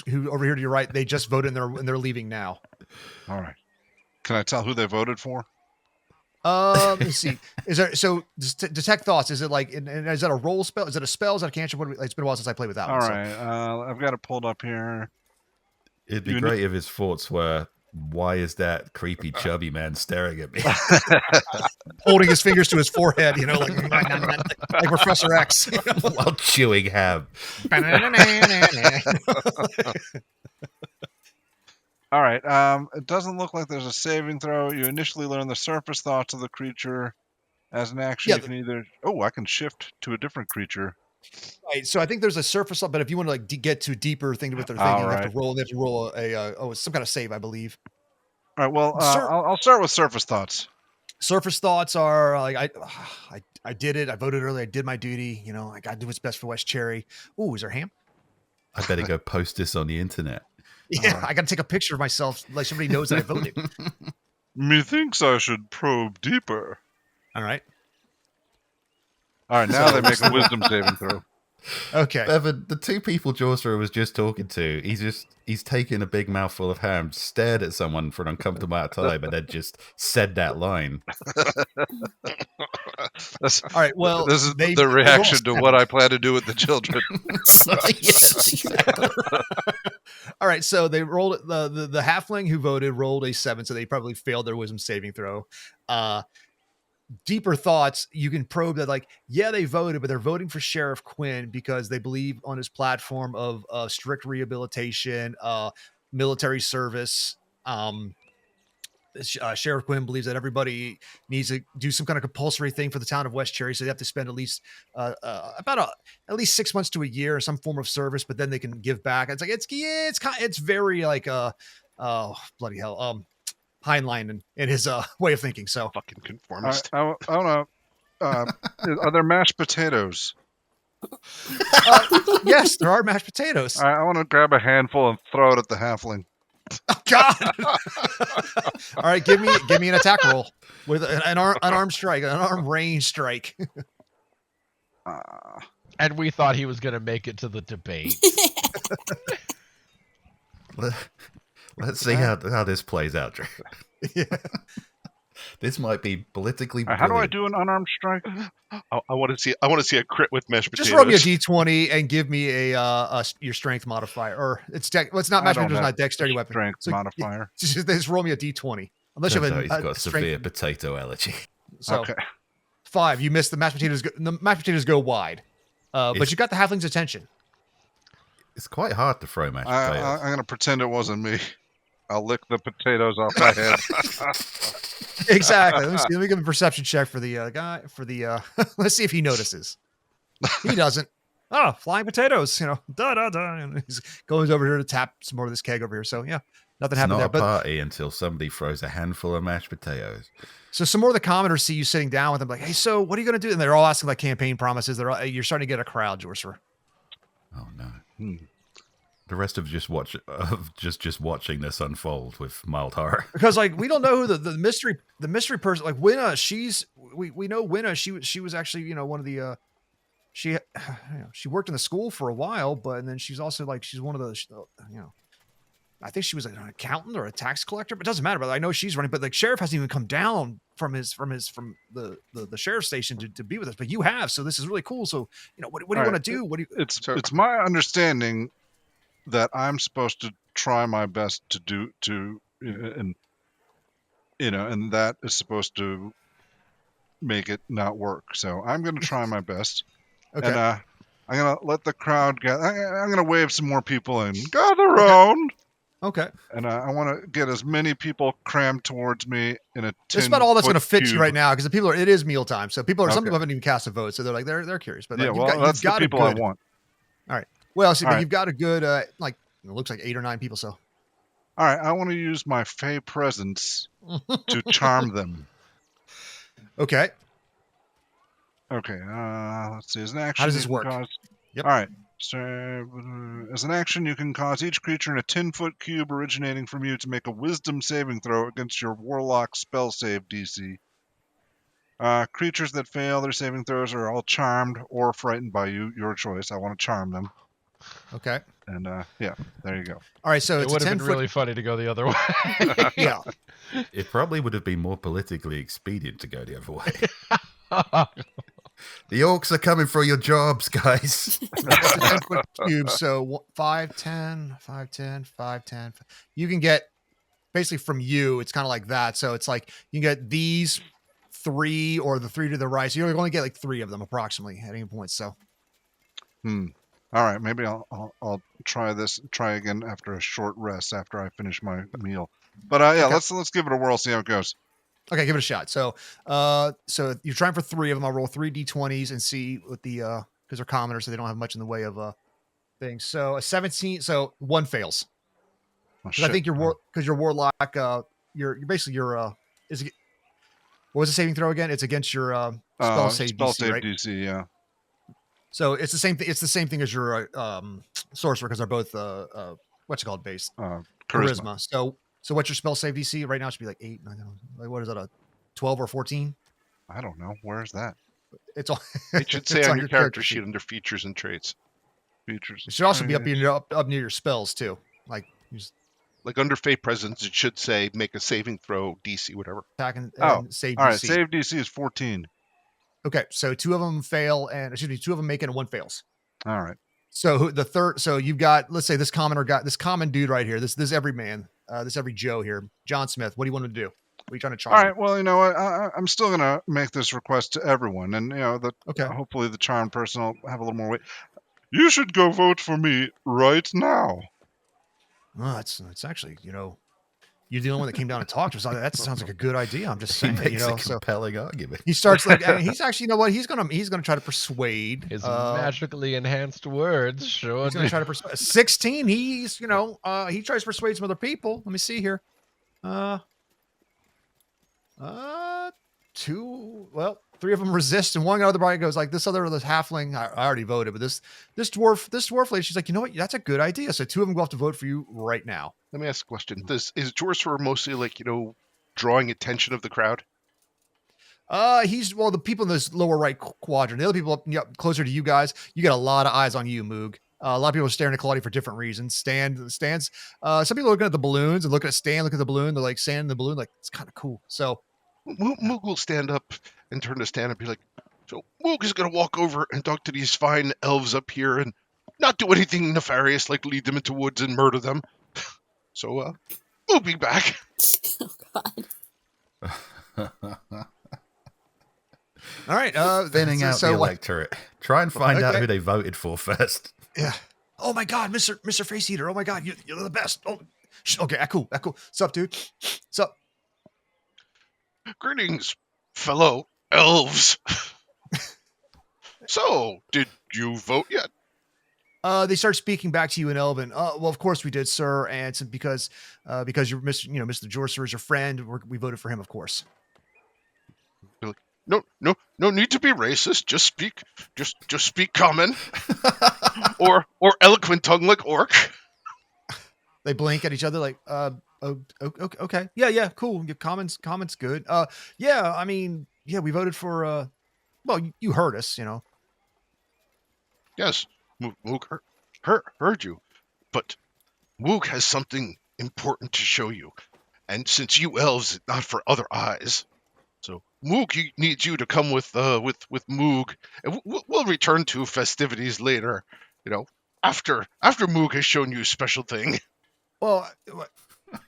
who over here to your right. They just voted and they're leaving now. All right. Can I tell who they voted for? Let's see. Is there detect thoughts? Is it like and is that a roll spell? Is it a spell? Is that a cantrip? It's been a while since I played with that All one. right. I've got it pulled up here. It'd be great if his thoughts were, why is that creepy chubby man staring at me? Holding his fingers to his forehead, like Professor X. While chewing ham. All right. It doesn't look like there's a saving throw. You initially learn the surface thoughts of the creature. As an action, you can either... Oh, I can shift to a different creature. Right. So I think there's a surface, but if you want to get to a deeper thing what they're thinking, you have to roll. They have to roll it's some kind of save, I believe. All right. Well, I'll start with surface thoughts. Surface thoughts are like I did it. I voted early. I did my duty. I got to do what's best for West Cherry. Ooh, is there ham? I better go post this on the internet. Yeah, I got to take a picture of myself, like somebody knows that I voted. Methinks I should probe deeper. All right. All right, now they make a wisdom saving throw. Okay. Bevan, the two people Jawster was just talking to, he's taken a big mouthful of ham, stared at someone for an uncomfortable amount of time, and then just said that line. All right. Well, this is the reaction to what I plan to do with the children. Yes. All right. So they rolled the halfling who voted rolled a 7, so they probably failed their wisdom saving throw. Deeper thoughts, you can probe that, like, yeah, they voted, but they're voting for Sheriff Quinn because they believe on his platform of strict rehabilitation, military service. Sheriff Quinn believes that everybody needs to do some kind of compulsory thing for the town of West Cherry, so they have to spend at least at least 6 months to a year in some form of service, but then they can give back. It's like it's very like bloody hell. Heinlein in his way of thinking. So fucking conformist. I don't know. Are there mashed potatoes? Yes, there are mashed potatoes. I want to grab a handful and throw it at the halfling. Oh, God! All right, give me an attack roll with an arm strike, an arm range strike. And we thought he was going to make it to the debate. Let's see how this plays out, Drew. Yeah. This might be politically brilliant. How do I do an unarmed strike? I want to see a crit with mashed potatoes. Just roll me a d20 and give me a your strength modifier, or it's not mashed potatoes, not dexterity weapon. Strength modifier. Just roll me a d20. Unless you have he's got severe potato allergy. So okay. 5, you missed the mashed potatoes. The mashed potatoes go wide, but you got the halfling's attention. It's quite hard to throw mashed potatoes. I'm going to pretend it wasn't me. I'll lick the potatoes off my head. Exactly. Let me give him a perception check for the guy. Let's see if he notices. He doesn't. Oh, flying potatoes. And he's going over here to tap some more of this keg over here. So yeah, nothing happened there. It's not a party until somebody throws a handful of mashed potatoes. So some more of the commenters see you sitting down with them, like, "Hey, so what are you going to do?" And they're all asking like campaign promises. You're starting to get a crowd, Jorser. Oh no. The rest of just watching this unfold with mild horror. Because like we don't know who the mystery person, like Winna, we know Winna, she was actually, one of the she worked in the school for a while, but then she's also like she's one of the I think she was like an accountant or a tax collector, but it doesn't matter. But I know she's running, but like sheriff hasn't even come down from the sheriff's station to be with us, but you have, so this is really cool. So what do you want to do? It's my understanding that I'm supposed to try my best to do and that is supposed to make it not work. So I'm going to try my best. Okay. And I'm going to let the crowd get. I'm going to wave some more people in. Gather round. Okay. And I want to get as many people crammed towards me in a. That's about all that's going to fit you right now, because the people it is mealtime, so some people haven't even cast a vote, so they're like they're curious. But that's the people I want. All right. Well, see, but you've got a good, it looks like 8 or 9 people, so. All right, I want to use my Fey presence to charm them. Okay. Okay, let's see. As an action, how does this work? Yep. All right. So, as an action, you can cause each creature in a 10-foot cube originating from you to make a Wisdom saving throw against your Warlock spell save DC. Creatures that fail their saving throws are all charmed or frightened by you. Your choice. I want to charm them. Okay. And yeah, there you go. All right. So It it's a would have been 10-foot. really funny to go the other way. Yeah. It probably would have been more politically expedient to go the other way. The orcs are coming for your jobs, guys. It's a 10-foot cube. So 5, 10, 5, 10, 5, 10. You can get basically from you. It's kind of like that. So it's like you can get these 3 or the 3 to the right. So you only get like 3 of them approximately at any point. So All right, maybe I'll try this. Try again after a short rest after I finish my meal. But yeah, Okay. let's give it a whirl. See how it goes. okay, give it a shot. So so you're trying for 3 of them. I'll roll 3 d20s and see what the because they're commoners, so they don't have much in the way of things. So a 17. So 1 fails. Oh, Because I think your warlock, you're basically your is it, what was the saving throw again? It's against your spell save DC, right? DC, yeah. So it's the same thing. It's the same thing as your sorcerer because they're both what's it called based Charisma. So what's your spell save DC right now? It should be like 8, 9, like what is that, a 12 or 14? I don't know. Where's that? It's all. It should say it's on your character sheet under features and traits. Features. It should also be up near your spells too. Like you just Like under Fate Presence, it should say make a saving throw, DC, whatever. attack and save All DC. right, save DC is 14. Okay, so 2 of them fail, and 2 of them make it and 1 fails. All right. So the third, so you've got, let's say this common dude right here, this everyman, this every Joe here, John Smith. What do you want to do? What are you trying to charm? All right. Well, you know what? I'm still gonna make this request to everyone, and Okay. hopefully the charmed person will have a little more weight. You should go vote for me right now. Well, it's actually, you're the only one that came down and talked to us. That sounds like a good idea. I'm just He saying, makes a so compelling argument. he starts like, and he's actually, he's gonna try to persuade. His magically enhanced words. Sure. He's gonna try to persuade. 16. He's, he tries to persuade some other people. Let me see here. 2. Well, 3 of them resist, and one other body goes like this halfling. I already voted, but this dwarf lady, she's like, you know what? That's a good idea. So 2 of them go off to vote for you right now. Let me ask a question. Is Jorcerer mostly like, drawing attention of the crowd? The people in this lower right quadrant, the other people up closer to you guys, you get a lot of eyes on you, Moog. A lot of people are staring at Claudia for different reasons. Stands. Some people are looking at the balloons and looking at Stan, look at the balloon. They're like, Stan and the balloon, like, it's kind of cool. So Moog will stand up and turn to Stan and be like, so Moog is going to walk over and talk to these fine elves up here and not do anything nefarious like lead them into woods and murder them. So, we'll be back. Oh God. all right, Thinning out the electorate. Try and find out who they voted for first. Yeah. Oh my God, Mr. Face Eater. Oh my God, you're the best. Oh, okay, cool. What's up, dude? What's up? Greetings, fellow elves. So, did you vote yet? They start speaking back to you in Elven. Well, of course we did, sir. And it's because you're Mr. Jorcerer is your friend. We voted for him, of course. No need to be racist. Just speak common, or eloquent tongue like orc. They blink at each other like, okay, yeah, cool. Your comments good. Yeah, I mean, yeah, we voted for. Well, you heard us, Yes, Moog heard you, but Moog has something important to show you, and since you elves are not for other eyes, so Moog needs you to come with Moog, and we'll return to festivities later. After Moog has shown you a special thing. Well,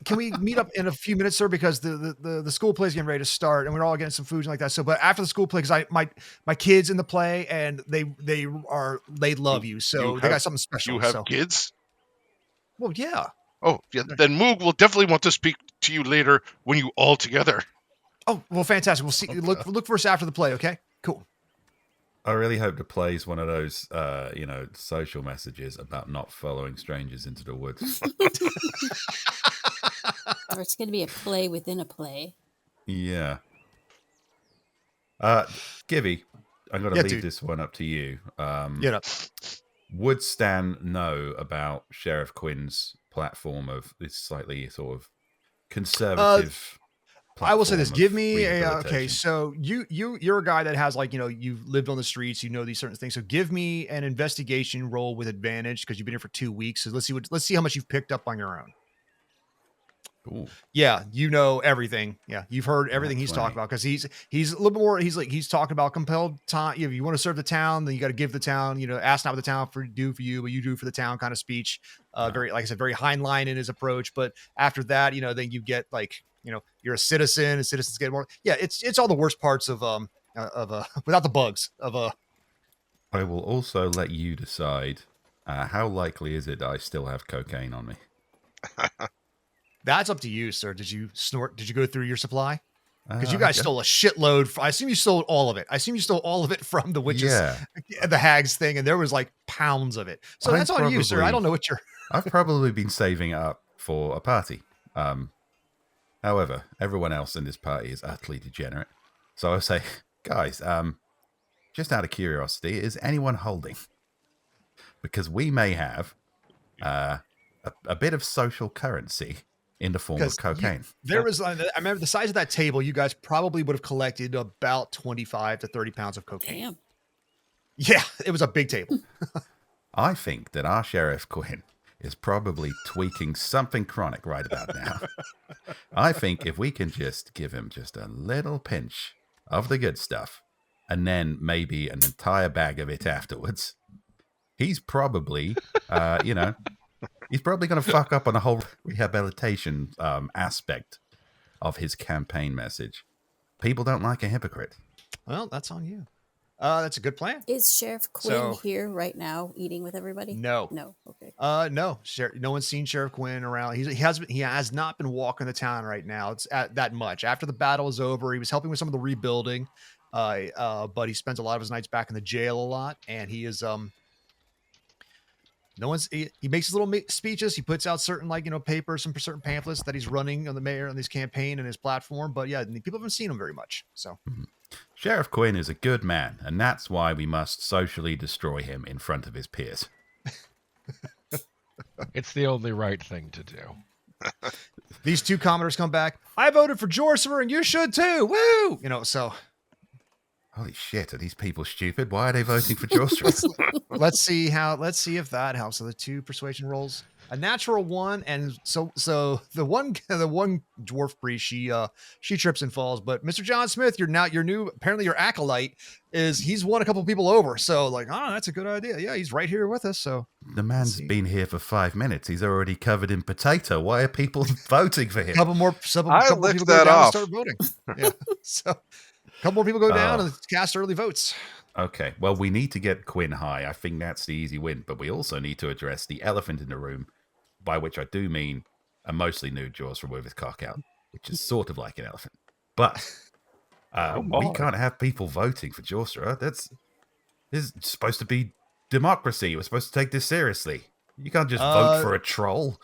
can we meet up in a few minutes, sir? Because the school play is getting ready to start, and we're all getting some food and like that. So, but after the school play, because my kids in the play, and they love you, so they got something special. You have kids? Well, yeah. Oh, yeah. Then Moog will definitely want to speak to you later when you all together. Oh, well, fantastic. We'll see. Look for us after the play. Okay, cool. I really hope the play is one of those, social messages about not following strangers into the woods. Or it's going to be a play within a play. Yeah. Gibby, I'm going to leave this one up to you. would Stan know about Sheriff Quinn's platform of this slightly sort of conservative? I will say this: platform give of me a okay. rehabilitation? So you're a guy that has like you've lived on the streets, you know these certain things. So give me an investigation roll with advantage because you've been here for 2 weeks. So let's see how much you've picked up on your own. Ooh, Yeah, you know everything. Yeah, you've heard everything he's 20. talking about because he's a little bit more. He's talking about compelled time. If you want to serve the town, then you got to give the town. Ask not what the town do for you, but you do for the town kind of speech. Very, like I said, very Heinlein in his approach. But after that, then you get like you're a citizen, and citizens get more. Yeah, it's all the worst parts of without the bugs of I will also let you decide how likely is it that I still have cocaine on me. That's up to you, sir. Did you snort? Did you go through your supply? Because you I guys guess- stole a shitload. I assume you stole all of it. I assume you stole all of it from the witches, Yeah, the hags thing, and there was like pounds of it. So I that's on you, sir. I probably- don't know what you're. I've probably been saving it up for a party. However, everyone else in this party is utterly degenerate. So I say, guys, just out of curiosity, is anyone holding? Because we may have a bit of social currency in the form of 'Cause cocaine. There was. I remember the size of that table. You guys probably would have collected about 25 to 30 pounds of cocaine. Damn. Yeah, it was a big table. I think that our Sheriff Quinn is probably tweaking something chronic right about now. I think if we can just give him just a little pinch of the good stuff and then maybe an entire bag of it afterwards, he's probably, he's probably going to fuck up on the whole rehabilitation aspect of his campaign message. People don't like a hypocrite. Well, that's on you. That's a good plan. Is Sheriff Quinn So- here right now eating with everybody? No. No. Okay. No, no one's seen Sheriff Quinn around. He has not been walking the town right now. It's at that much. After the battle is over, he was helping with some of the rebuilding. But he spends a lot of his nights back in the jail a lot, and he is he makes his little speeches. He puts out certain papers, some certain pamphlets that he's running on the mayor on this campaign and his platform. But yeah, people haven't seen him very much. So Sheriff Quinn is a good man, and that's why we must socially destroy him in front of his peers. It's the only right thing to do. these two commoners come back. I voted for Jorcever, and you should too. Woo! So Holy shit, are these people stupid? Why are they voting for Jorcever? let's see if that helps. So the 2 persuasion rolls, a natural 1, and so the one dwarf priest, she trips and falls. But Mr. John Smith, your new apparently your acolyte he's won a couple people over. So that's a good idea. Yeah, he's right here with us. So The man's see. been here for 5 minutes. He's already covered in potato. Why are people voting for him? couple more I licked people go that down off. and start voting. Yeah, so a couple more people go down and cast early votes. Okay, well, we need to get Quinn high. I think that's the easy win. But we also need to address the elephant in the room, by which I do mean a mostly nude Jorcever with his cock out, which is sort of like an elephant. But we can't have people voting for Jorcever. This is supposed to be democracy. We're supposed to take this seriously. You can't just vote for a troll.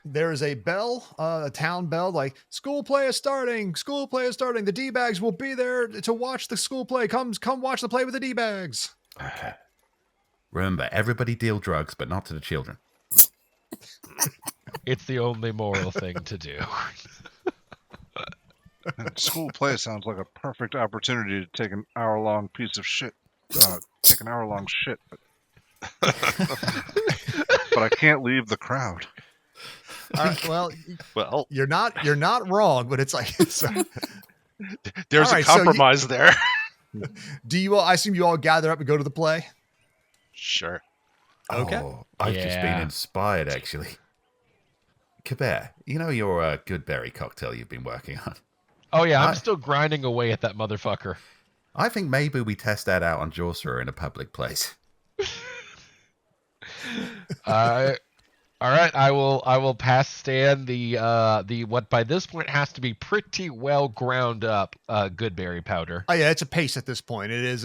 There is a bell, a town bell, like school play is starting. School play is starting. The D-bags will be there to watch the school play. Come watch the play with the D-bags. Okay. Remember, everybody deal drugs, but not to the children. It's the only moral thing to do. And school play sounds like a perfect opportunity to take an hour-long piece of shit. Take an hour-long shit. But I can't leave the crowd. All right, well, Well, you're not wrong, but it's like, so, there's All right, a so you- compromise there. do you all? I assume you all gather up and go to the play. Sure. Okay. Oh, I've just been Yeah. inspired, actually. Kabir, your good berry cocktail you've been working on? Oh yeah, I'm I- still grinding away at that motherfucker. I think maybe we test that out on Jorcever in a public place. All right, I will pass Stan the what by this point has to be pretty well ground up goodberry powder. Oh yeah, it's a paste at this point. It is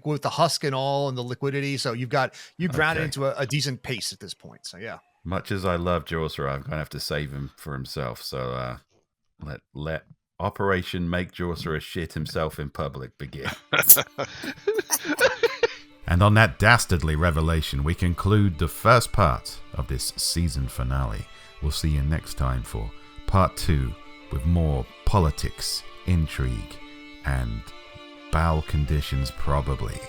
with the husk and all and the liquidity. So you ground it Okay. into a decent paste at this point. So yeah. Much as I love Jorcever, I'm going to have to save him for himself. So let Operation Make Jorcever Shit Himself in Public begin. And on that dastardly revelation, we conclude the first part of this season finale. We'll see you next time for part 2 with more politics, intrigue, and bowel conditions probably.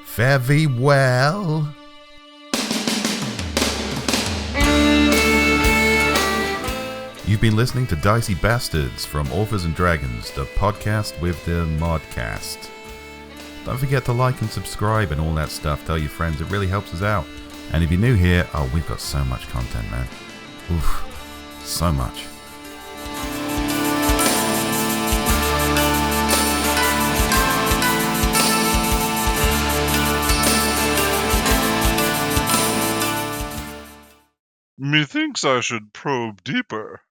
Fare thee well. You've been listening to Dicey Bastards from Authors and Dragons, the podcast with the modcast. Don't forget to like and subscribe and all that stuff. Tell your friends, it really helps us out. And if you're new here, we've got so much content, man. Oof, so much. Methinks I should probe deeper.